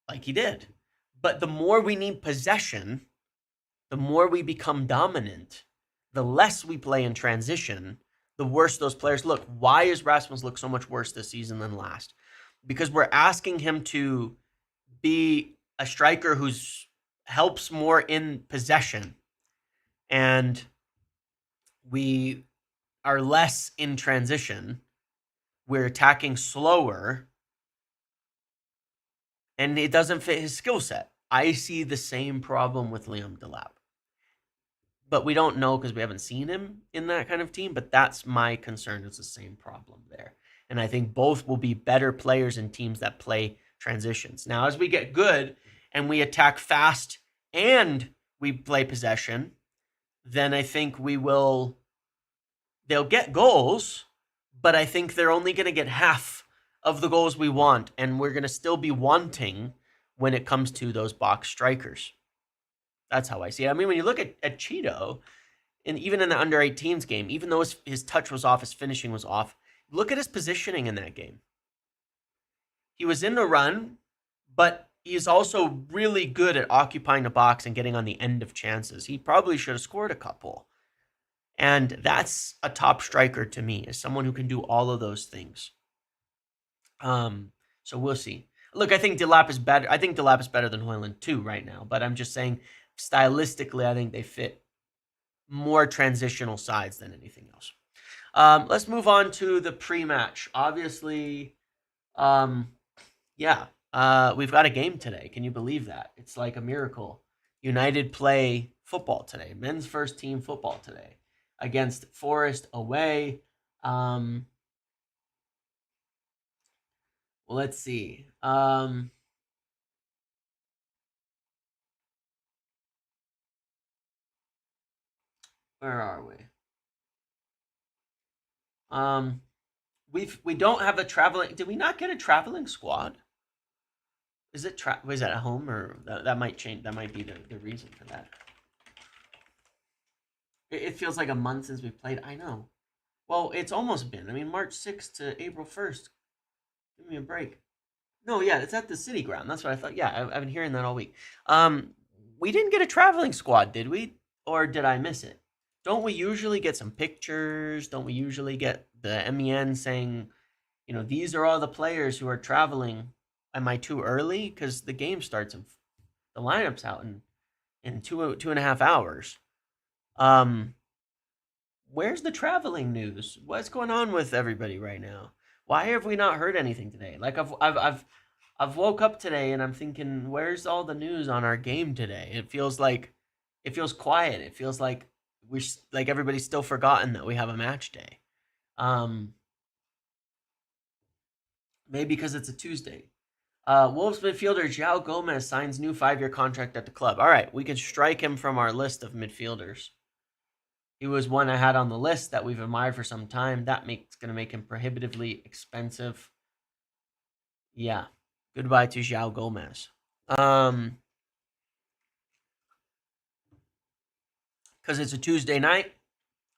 Like he did. But the more we need possession, the more we become dominant, the less we play in transition, the worse those players look. Why does Rasmus look so much worse this season than last? Because we're asking him to be a striker who helps more in possession, and we are less in transition. We're attacking slower, and it doesn't fit his skill set. I see the same problem with Liam Delap. But we don't know because we haven't seen him in that kind of team. But that's my concern. It's the same problem there. And I think both will be better players in teams that play transitions. Now, as we get good and we attack fast and we play possession, then I think they'll get goals, but I think they're only going to get half of the goals we want, and we're going to still be wanting when it comes to those box strikers. That's how I see it. I mean, when you look at Cheeto, and even in the under 18s game, even though his touch was off, his finishing was off, look at his positioning in that game. He was in the run, but he's also really good at occupying the box and getting on the end of chances. He probably should have scored a couple. And that's a top striker to me, is someone who can do all of those things. So we'll see. Look, I think Delap is better. I think Delap is better than Hoyland too right now. But I'm just saying, stylistically, I think they fit more transitional sides than anything else. Let's move on to the pre-match. Obviously, yeah, we've got a game today. Can you believe that? It's like a miracle. United play football today. Men's first team football today against Forest away. Well, let's see. Where are we? We don't have a traveling. Did we not get a traveling squad? Is it was that at home, or that might change? That might be the reason for that. It feels like a month since we played. I know. Well, it's almost been. I mean, March 6th to April 1st. Give me a break. No, yeah, it's at the city ground. That's what I thought. Yeah, I've been hearing that all week. We didn't get a traveling squad, did we? Or did I miss it? Don't we usually get some pictures? Don't we usually get the MEN saying, these are all the players who are traveling? Am I too early? Because the game starts in the lineup's out in 2.5 hours. Where's the traveling news? What's going on with everybody right now? Why have we not heard anything today? Like I've woke up today and I'm thinking, where's all the news on our game today? It feels quiet. It feels like everybody's still forgotten that we have a match day. Maybe because it's a Tuesday. Wolves midfielder João Gomez signs new 5-year contract at the club. All right, we can strike him from our list of midfielders. He was one I had on the list that we've admired for some time. That going to make him prohibitively expensive. Yeah. Goodbye to João Gomez. Because it's a Tuesday night?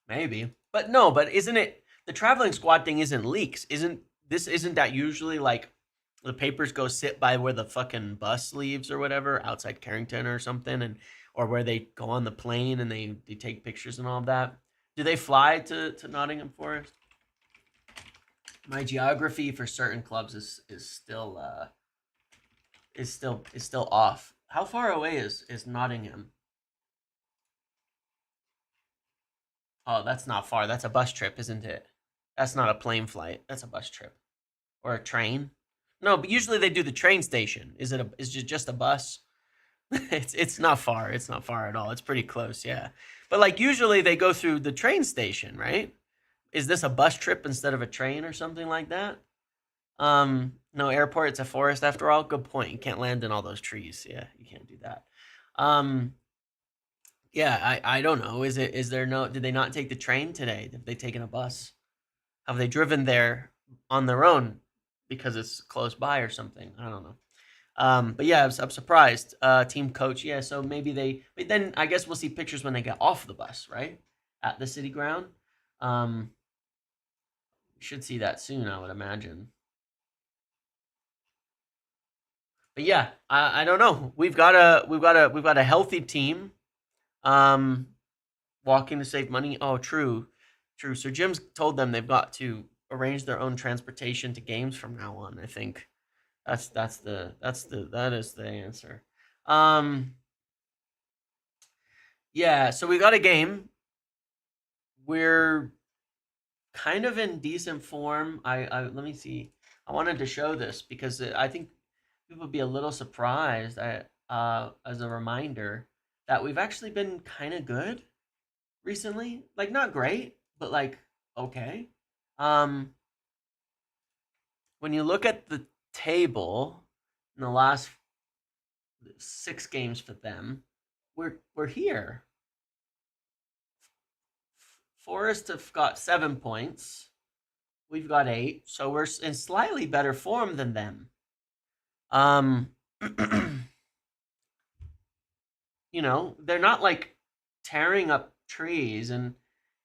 Maybe. But no, isn't it, the traveling squad thing isn't leaks. Isn't that usually like the papers go sit by where the fucking bus leaves or whatever, outside Carrington or something, or where they go on the plane and they take pictures and all of that? Do they fly to Nottingham Forest? My geography for certain clubs is still off. How far away is Nottingham? Oh, that's not far. That's a bus trip, isn't it? That's not a plane flight. That's a bus trip. Or a train. No, but usually they do the train station. Is it just a bus? It's not far. It's not far at all. It's pretty close, yeah. But like usually they go through the train station, right? Is this a bus trip instead of a train or something like that? No airport. It's a forest after all. Good point. You can't land in all those trees. Yeah, you can't do that. Yeah, I don't know. Did they not take the train today? Have they taken a bus? Have they driven there on their own because it's close by or something? I don't know. But yeah, I'm surprised. Team coach, yeah. So but then I guess we'll see pictures when they get off the bus, right? At the city ground. We should see that soon, I would imagine. But yeah, I don't know. We've got a healthy team. Walking to save money. Oh, true. So Jim's told them they've got to arrange their own transportation to games from now on. I think that is the answer. Yeah. So we got a game. We're kind of in decent form. I let me see. I wanted to show this because I think people would be a little surprised as a reminder that we've actually been kind of good recently. Like not great, but like okay. When you look at the table in the last 6 games for them, we're here. Forest have got 7 points. We've got 8, so we're in slightly better form than them. You know, they're not like tearing up trees, and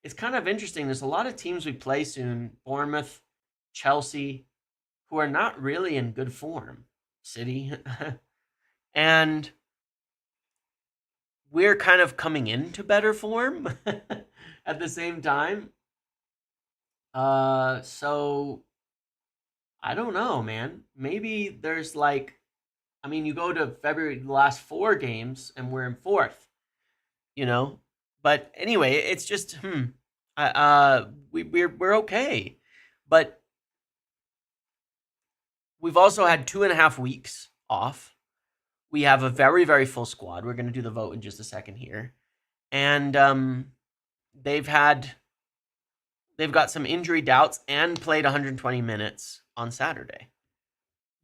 it's kind of interesting. There's a lot of teams we play soon, Bournemouth, Chelsea, who are not really in good form. City. And we're kind of coming into better form at the same time. So I don't know, man. Maybe there's like, I mean, you go to February, the last 4 games, and we're in fourth, you know. But anyway, it's just, we're okay, but we've also had 2.5 weeks off. We have a very, very full squad. We're going to do the vote in just a second here, and they've got some injury doubts and played 120 minutes on Saturday.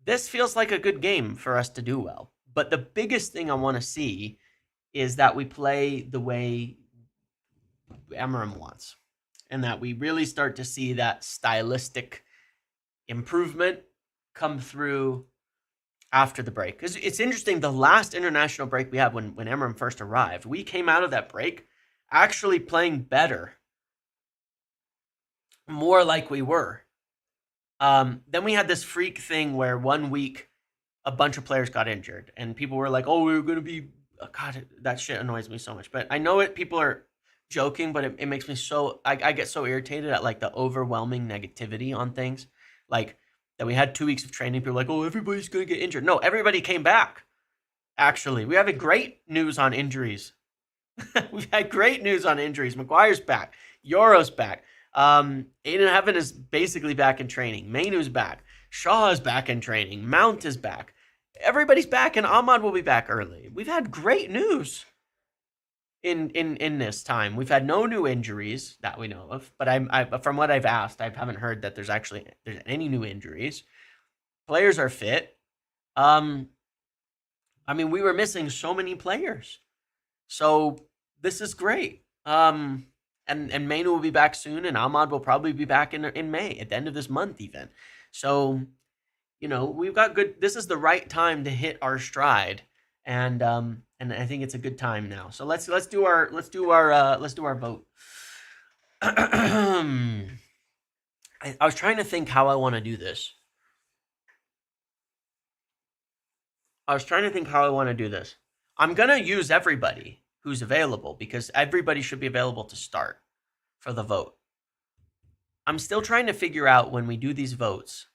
This feels like a good game for us to do well. But the biggest thing I want to see is that we play the way Emeram wants, and that we really start to see that stylistic improvement come through after the break. Because it's interesting, the last international break we had when Emeram first arrived, we came out of that break actually playing better, more like we were. Then we had this freak thing where 1 week a bunch of players got injured, and people were like, "Oh, we were going to be." God, that shit annoys me so much. But I know it. People are joking, but it makes me so. I get so irritated at like the overwhelming negativity on things, like that we had 2 weeks of training. People are like, "Oh, everybody's going to get injured." No, everybody came back. Actually, we have great news on injuries. We've had great news on injuries. Maguire's back. Euro's back. Aiden Heaven is basically back in training. Mainu's back. Shaw is back in training. Mount is back. Everybody's back, and Ahmad will be back early. We've had great news in this time. We've had no new injuries that we know of, but I from what I've asked, I haven't heard that there's any new injuries. Players are fit. I mean, we were missing so many players, so this is great. And Mainu will be back soon, and Ahmad will probably be back in May, at the end of this month even. So, you know, we've got good. This is the right time to hit our stride, and I think it's a good time now. So let's do our vote. I was trying to think how I want to do this. I'm gonna use everybody who's available, because everybody should be available to start for the vote. I'm still trying to figure out, when we do these votes,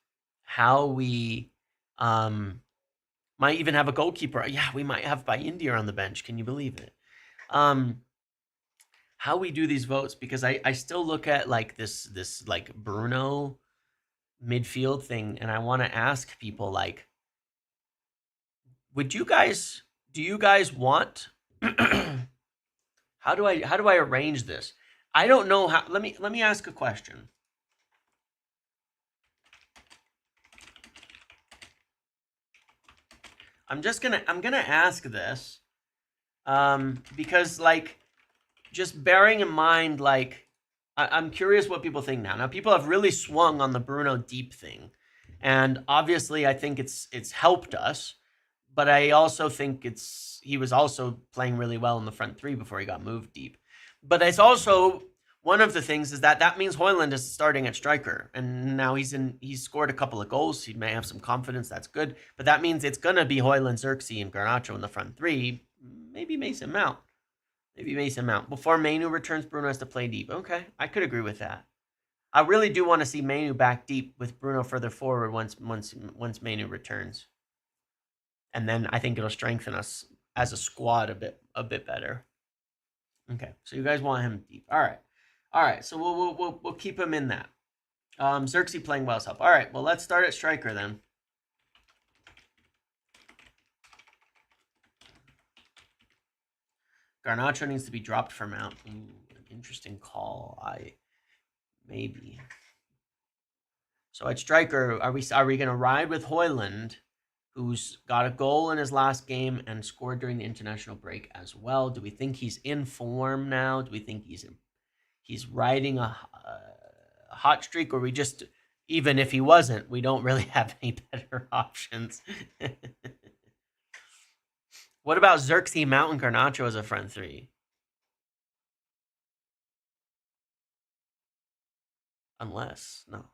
how we might even have a goalkeeper. Yeah, we might have by India on the bench. Can you believe it? How we do these votes, because I still look at like this like Bruno midfield thing, and I want to ask people, like, do you guys want how do I arrange this? I don't know how. Let me ask a question. I'm gonna ask this, because, like, just bearing in mind, like, I'm curious what people think now. Now, people have really swung on the Bruno deep thing, and obviously I think it's helped us, but I also think he was also playing really well in the front three before he got moved deep. But it's also, one of the things is that means Højlund is starting at striker, and now he's scored a couple of goals. He may have some confidence. That's good, but that means it's gonna be Højlund, Xerxes, and Garnacho in the front three. Maybe Mason Mount. Before Mainu returns. Bruno has to play deep. Okay, I could agree with that. I really do want to see Mainu back deep with Bruno further forward once Mainu returns, and then I think it'll strengthen us as a squad a bit better. Okay, so you guys want him deep. All right. So we'll keep him in that. Xerxes playing well help. All right. Well, let's start at striker then. Garnacho needs to be dropped for Mount. Interesting call. Maybe. So at striker, are we going to ride with Højlund, who's got a goal in his last game and scored during the international break as well? Do we think he's in form now? Do we think he's riding a hot streak, or we just, even if he wasn't, we don't really have any better options. What about Xerxes, Mount, and Garnacho as a front three? Unless, no. No.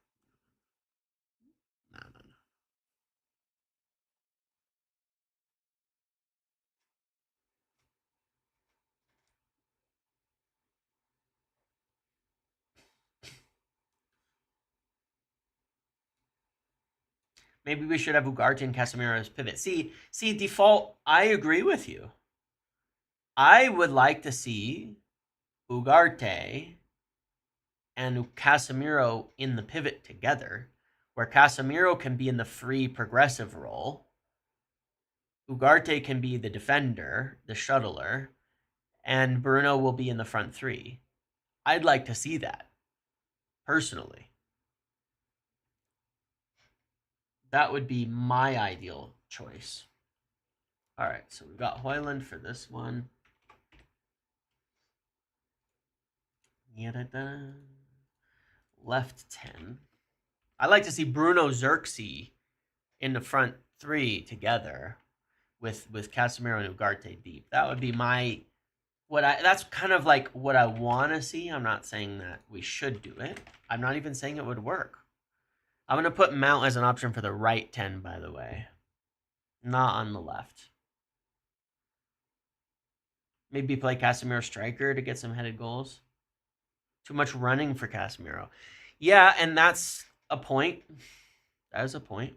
Maybe we should have Ugarte and Casemiro as pivot. See, default, I agree with you. I would like to see Ugarte and Casemiro in the pivot together, where Casemiro can be in the free progressive role. Ugarte can be the defender, the shuttler, and Bruno will be in the front three. I'd like to see that, personally. That would be my ideal choice. All right, so we've got Højlund for this one. Left 10. I like to see Bruno Xerxes in the front three together with Casemiro and Ugarte deep. That would be my that's kind of like what I want to see. I'm not saying that we should do it. I'm not even saying it would work. I'm going to put Mount as an option for the right 10, by the way. Not on the left. Maybe play Casemiro striker to get some headed goals. Too much running for Casemiro. Yeah, and that's a point. That is a point.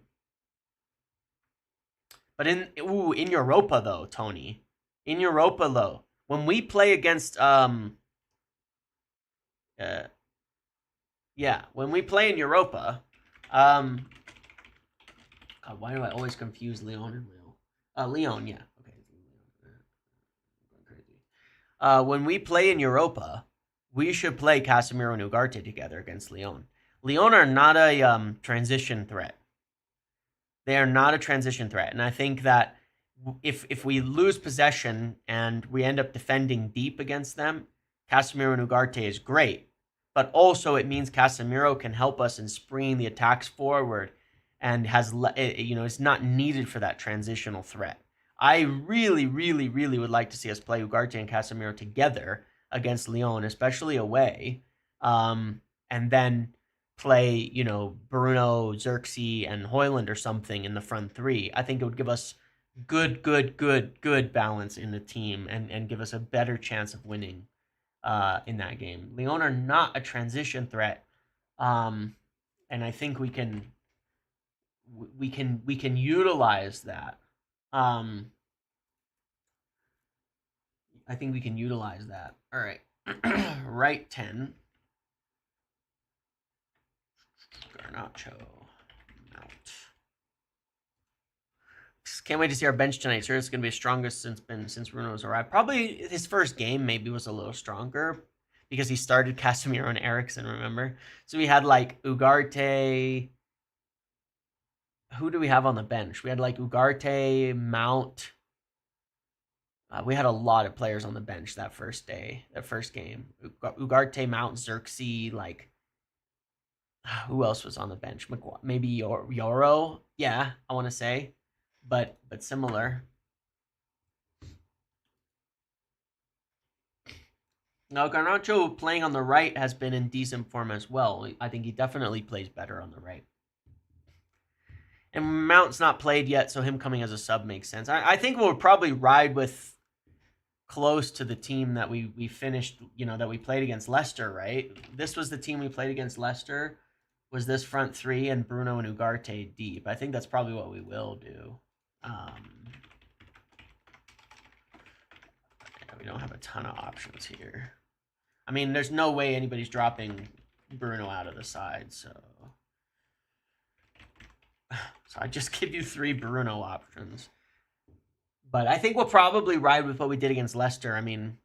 But in Europa, though, Tony. In Europa, though. When we play against... when we play in Europa... God, why do I always confuse Lyon and Lyon? Lyon, yeah. Okay. When we play in Europa, we should play Casemiro and Ugarte together against Lyon. Lyon are not a transition threat. They are not a transition threat. And I think that if we lose possession and we end up defending deep against them, Casemiro and Ugarte is great. But also it means Casemiro can help us in springing the attacks forward and is not needed for that transitional threat. I really, really, really would like to see us play Ugarte and Casemiro together against Lyon, especially away, and then play, Bruno, Xerxes, and Højlund or something in the front three. I think it would give us good balance in the team and give us a better chance of winning in that game. Lyon are not a transition threat, and I think we can utilize that. I think we can utilize that. All right. Right 10. Garnacho. Mount. Can't wait to see our bench tonight. Sure, it's going to be the strongest since Bruno's arrived. Probably his first game maybe was a little stronger because he started Casemiro and Eriksen, remember? So we had like Ugarte. Who do we have on the bench? We had like Ugarte, Mount. We had a lot of players on the bench that first game. Ugarte, Mount, Xerxes, like who else was on the bench? Maybe Yoro. Yeah, I want to say, but similar. Now Garnacho playing on the right has been in decent form as well. I think he definitely plays better on the right. And Mount's not played yet, so him coming as a sub makes sense. I think we'll probably ride with close to the team that we finished, that we played against Leicester, right? This was the team we played against Leicester, was this front three and Bruno and Ugarte deep. I think that's probably what we will do. We don't have a ton of options here. I mean, there's no way anybody's dropping Bruno out of the side, so I just give you 3 Bruno options. But I think we'll probably ride with what we did against Leicester. I mean,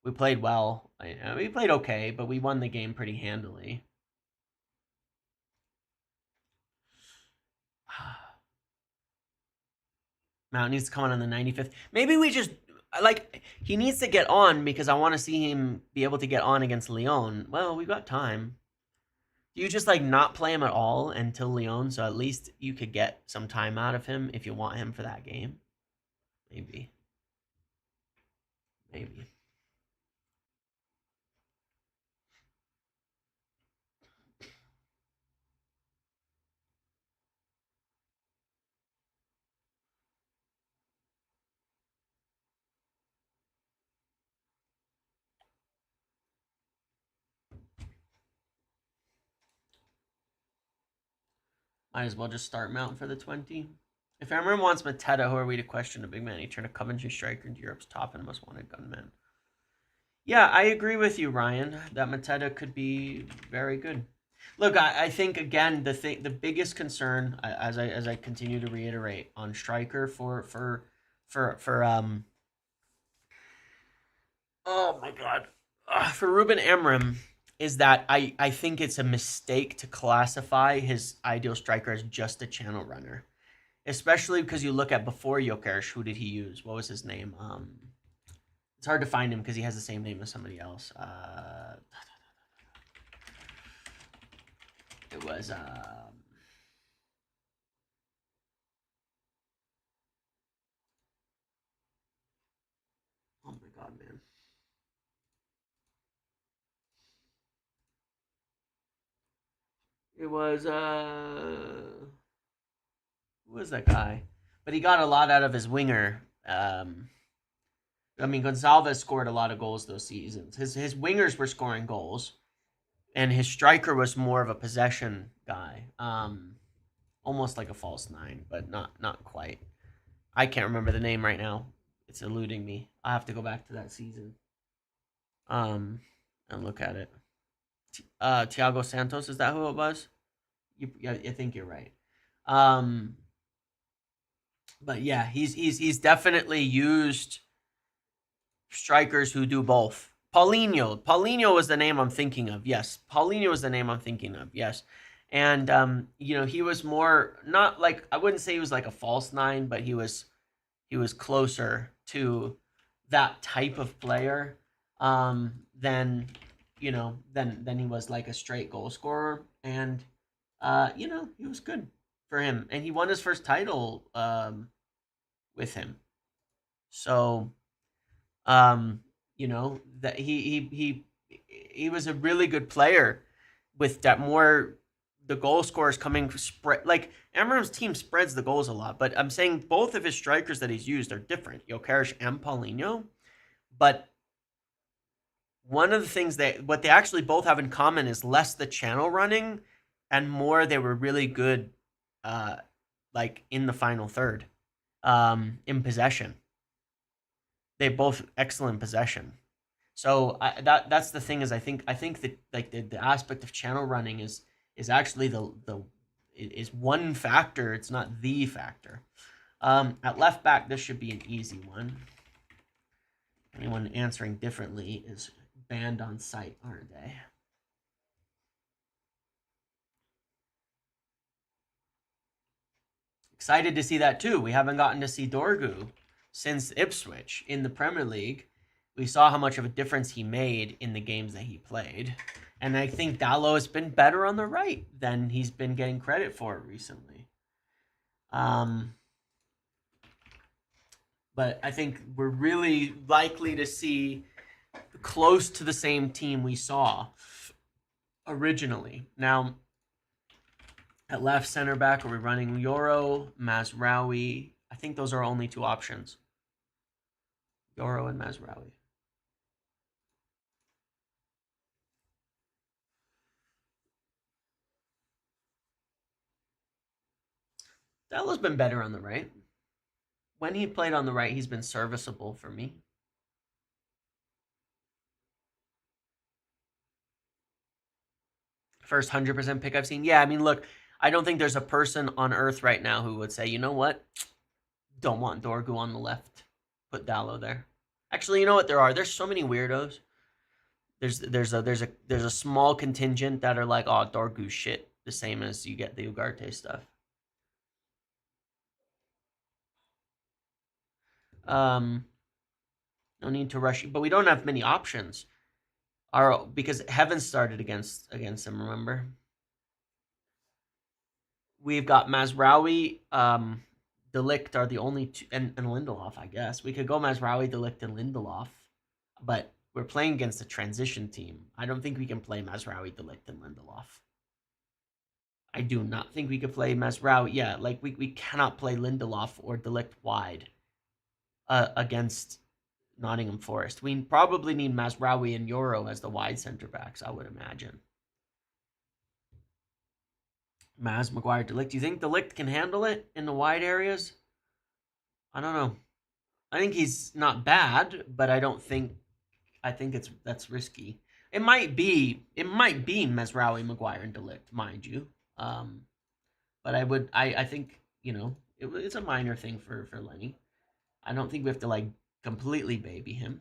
we played well. We played okay, but we won the game pretty handily. Mount needs to come on the 95th. Maybe we just Like, he needs to get on because I want to see him be able to get on against Lyon. Well, we've got time. Do you just like not play him at all until Lyon, so at least you could get some time out of him if you want him for that game? Maybe. Maybe. Might as well just start Mount for the 20. If everyone wants Mateta, who are we to question a big man? He turned a Coventry striker into Europe's top and most wanted gunman. Yeah, I agree with you, Ryan, that Mateta could be very good. Look, I think again the biggest concern, as I continue to reiterate, on striker for oh my god, for Ruben Amram is that I think it's a mistake to classify his ideal striker as just a channel runner, especially because you look at before Jokeres, who did he use? What was his name? It's hard to find him because he has the same name as somebody else. It was oh my god, man. It was who was that guy? But he got a lot out of his winger. I mean, Gonzalez scored a lot of goals those seasons. His wingers were scoring goals, and his striker was more of a possession guy, almost like a false nine, but not quite. I can't remember the name right now. It's eluding me. I have to go back to that season, and look at it. Thiago Santos, is that who it was? Yeah, I think you're right. Um, but yeah, he's definitely used strikers who do both. Paulinho was the name I'm thinking of. Yes, Paulinho was the name I'm thinking of. Yes, and he was more not like I wouldn't say he was like a false nine, but he was closer to that type of player than than he was like a straight goal scorer, and he was good for him, and he won his first title with him. So that he was a really good player with that more the goal scorers coming spread like Amram's team spreads the goals a lot, but I'm saying both of his strikers that he's used are different, Jokeres and Paulinho. But one of the things that what they actually both have in common is less the channel running and more they were really good uh like in the final third in possession. They both excellent possession. So that's the thing is I think that like the aspect of channel running is actually the is one factor. It's not the factor. At left back, this should be an easy one. Anyone answering differently is banned on site, aren't they? Excited to see that too. We haven't gotten to see Dorgu since Ipswich in the Premier League. We saw how much of a difference he made in the games that he played. And I think Dallo has been better on the right than he's been getting credit for recently. But I think we're really likely to see close to the same team we saw originally. Now, at left center back, are we running Yoro, Mazraoui? I think those are only two options. Yoro and Mazraoui. Dallo's been better on the right. When he played on the right, he's been serviceable for me. First 100% pick I've seen. Yeah, I mean, look, I don't think there's a person on earth right now who would say, you know what? Don't want Dorgu on the left. Put Dallo there. Actually, you know what? There's so many weirdos. There's a small contingent that are like, oh, Dorgu shit, the same as you get the Ugarte stuff. Um, No need to rush, but we don't have many options. Because Heaven started against him. Remember, we've got Mazraoui, Delict are the only two, and Lindelof. I guess we could go Mazraoui, Delict, and Lindelof, but we're playing against a transition team. I don't think we can play Mazraoui, Delict, and Lindelof. I do not think we could play Mazraoui. Yeah, like we cannot play Lindelof or Delict wide against Nottingham Forest. We probably need Mazraoui and Euro as the wide center backs, I would imagine. Maz, Maguire, Delict. Do you think Delict can handle it in the wide areas? I don't know. I think he's not bad, but I think that's risky. It might be Mazraoui, Maguire, and Delict, mind you. But I think, it's a minor thing for Lenny. I don't think we have to like completely baby him.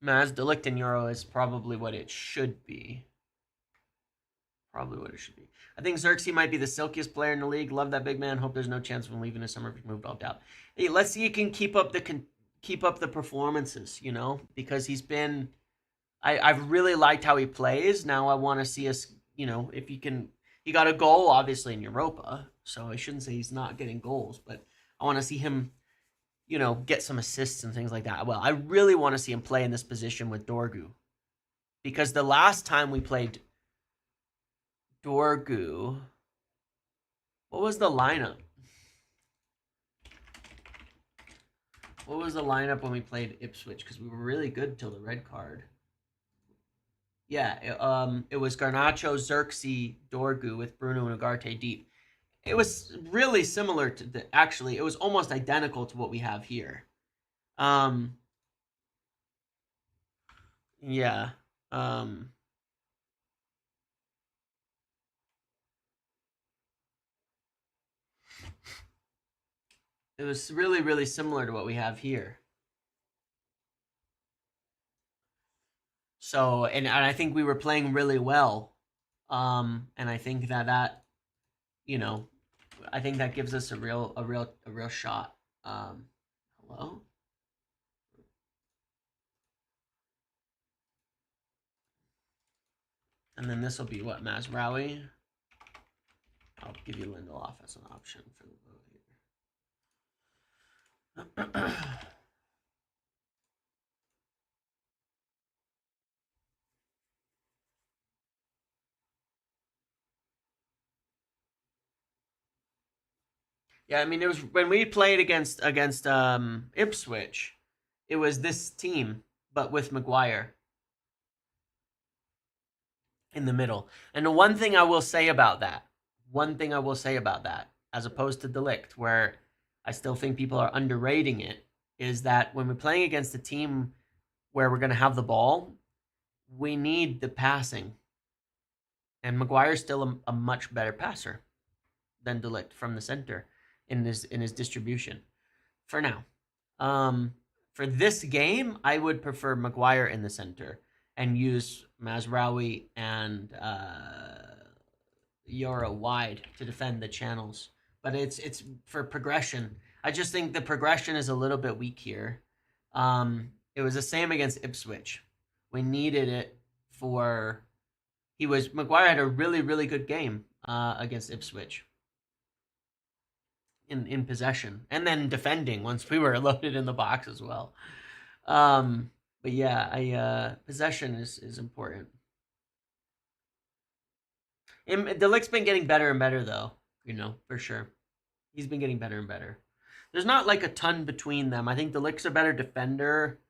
Maz, Delict, and Euro is probably what it should be. Probably what it should be. I think Xerxes might be the silkiest player in the league. Love that big man. Hope there's no chance of him leaving this summer if he's moved all doubt. Hey, let's see if he can keep up the performances, because he's been. I've really liked how he plays. Now I want to see us, if he can. He got a goal obviously in Europa, so I shouldn't say he's not getting goals, but I want to see him, get some assists and things like that. Well, I really want to see him play in this position with Dorgu, because the last time we played Dorgu, what was the lineup? What was the lineup when we played Ipswich? Because we were really good till the red card. Yeah, it was Garnacho, Xerxes, Dorgu with Bruno and Ugarte deep. It was really similar to actually, it was almost identical to what we have here. Yeah. It was really, really similar to what we have here. So, and I think we were playing really well. And I think that I think that gives us a real shot. Hello? And then this will be what, Mazraoui? I'll give you Lindelof as an option for the vote here. Yeah, I mean, it was when we played against Ipswich, it was this team, but with Maguire in the middle. And the one thing I will say about that, as opposed to Delict, where I still think people are underrating it, is that when we're playing against a team where we're going to have the ball, we need the passing. And Maguire's still a much better passer than Delict from the center in his distribution for now. For this game, I would prefer Maguire in the center and use Mazraoui and Euro wide to defend the channels. But it's for progression. I just think the progression is a little bit weak here. It was the same against Ipswich. We needed it for. Maguire had a really, really good game against Ipswich in possession and then defending once we were loaded in the box as well. But yeah, possession is important. Delict's been getting better and better though, for sure. He's been getting better and better. There's not like a ton between them. I think Delict's a better defender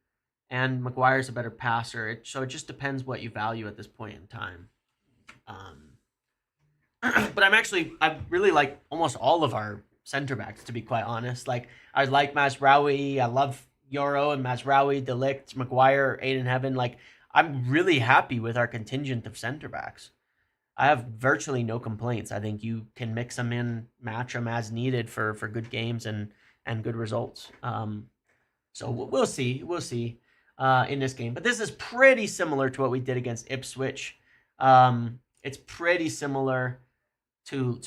and Maguire's a better passer. So it just depends what you value at this point in time. But I really like almost all of our center backs, to be quite honest. Like, I like Mazraoui. I love Euro and Mazraoui, Delict, Maguire, Aiden Heaven. Like, I'm really happy with our contingent of center backs. I have virtually no complaints. I think you can mix them in, match them as needed for good games and good results. So we'll see. In this game. But this is pretty similar to what we did against Ipswich. It's pretty similar to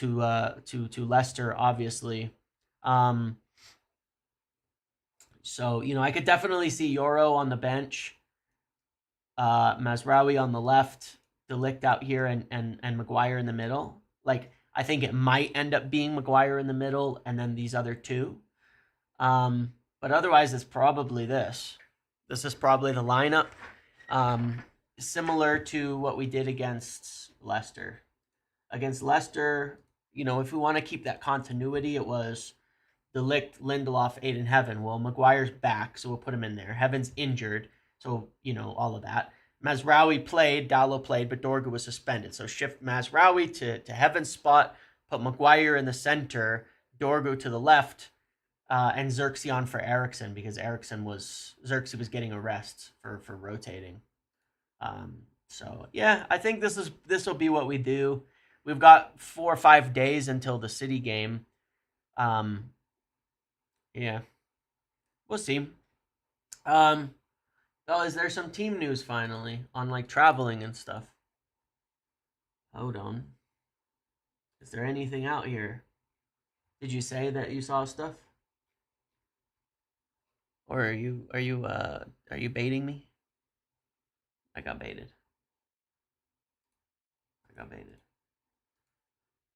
Leicester, obviously. Um, so I could definitely see Yoro on the bench, Mazraoui on the left, De Ligt out here, and Maguire in the middle. Like, I think it might end up being Maguire in the middle, and then these other two. But otherwise, it's probably this. This is probably the lineup, similar to what we did against Leicester. Against Leicester, if we want to keep that continuity, it was De Ligt, Lindelof, Aiden, Heaven. Well, Maguire's back, so we'll put him in there. Heaven's injured, so, all of that. Mazraoui played, Dallo played, but Dorgu was suspended. So shift Mazraoui to Heaven's spot, put Maguire in the center, Dorgu to the left, and Xerxes on for Eriksson, because Xerxes was getting a rest for rotating. So yeah, I think this will be what we do. We've got 4 or 5 days until the City game. Yeah, we'll see. Oh, is there some team news finally on like traveling and stuff? Hold on. Is there anything out here? Did you say that you saw stuff? Or are you baiting me? I got baited.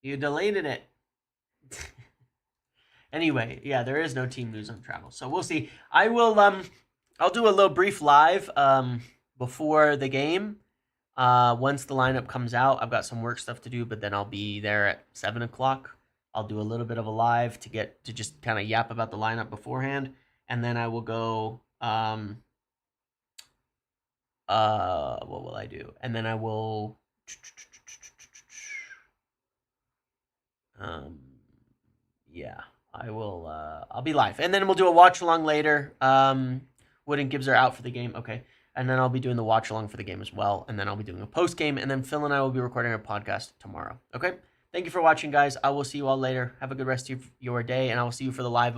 You deleted it. Anyway, yeah, there is no team news on travel. So we'll see. I'll do a little brief live before the game. Once the lineup comes out, I've got some work stuff to do, but then I'll be there at 7 o'clock. I'll do a little bit of a live to just kind of yap about the lineup beforehand, and then I will go. What will I do? And then I will. Yeah, I will. I'll be live, and then we'll do a watch along later. Wood and Gibbs are out for the game. Okay. And then I'll be doing the watch along for the game as well. And then I'll be doing a post game. And then Phil and I will be recording our podcast tomorrow. Okay. Thank you for watching, guys. I will see you all later. Have a good rest of your day. And I will see you for the live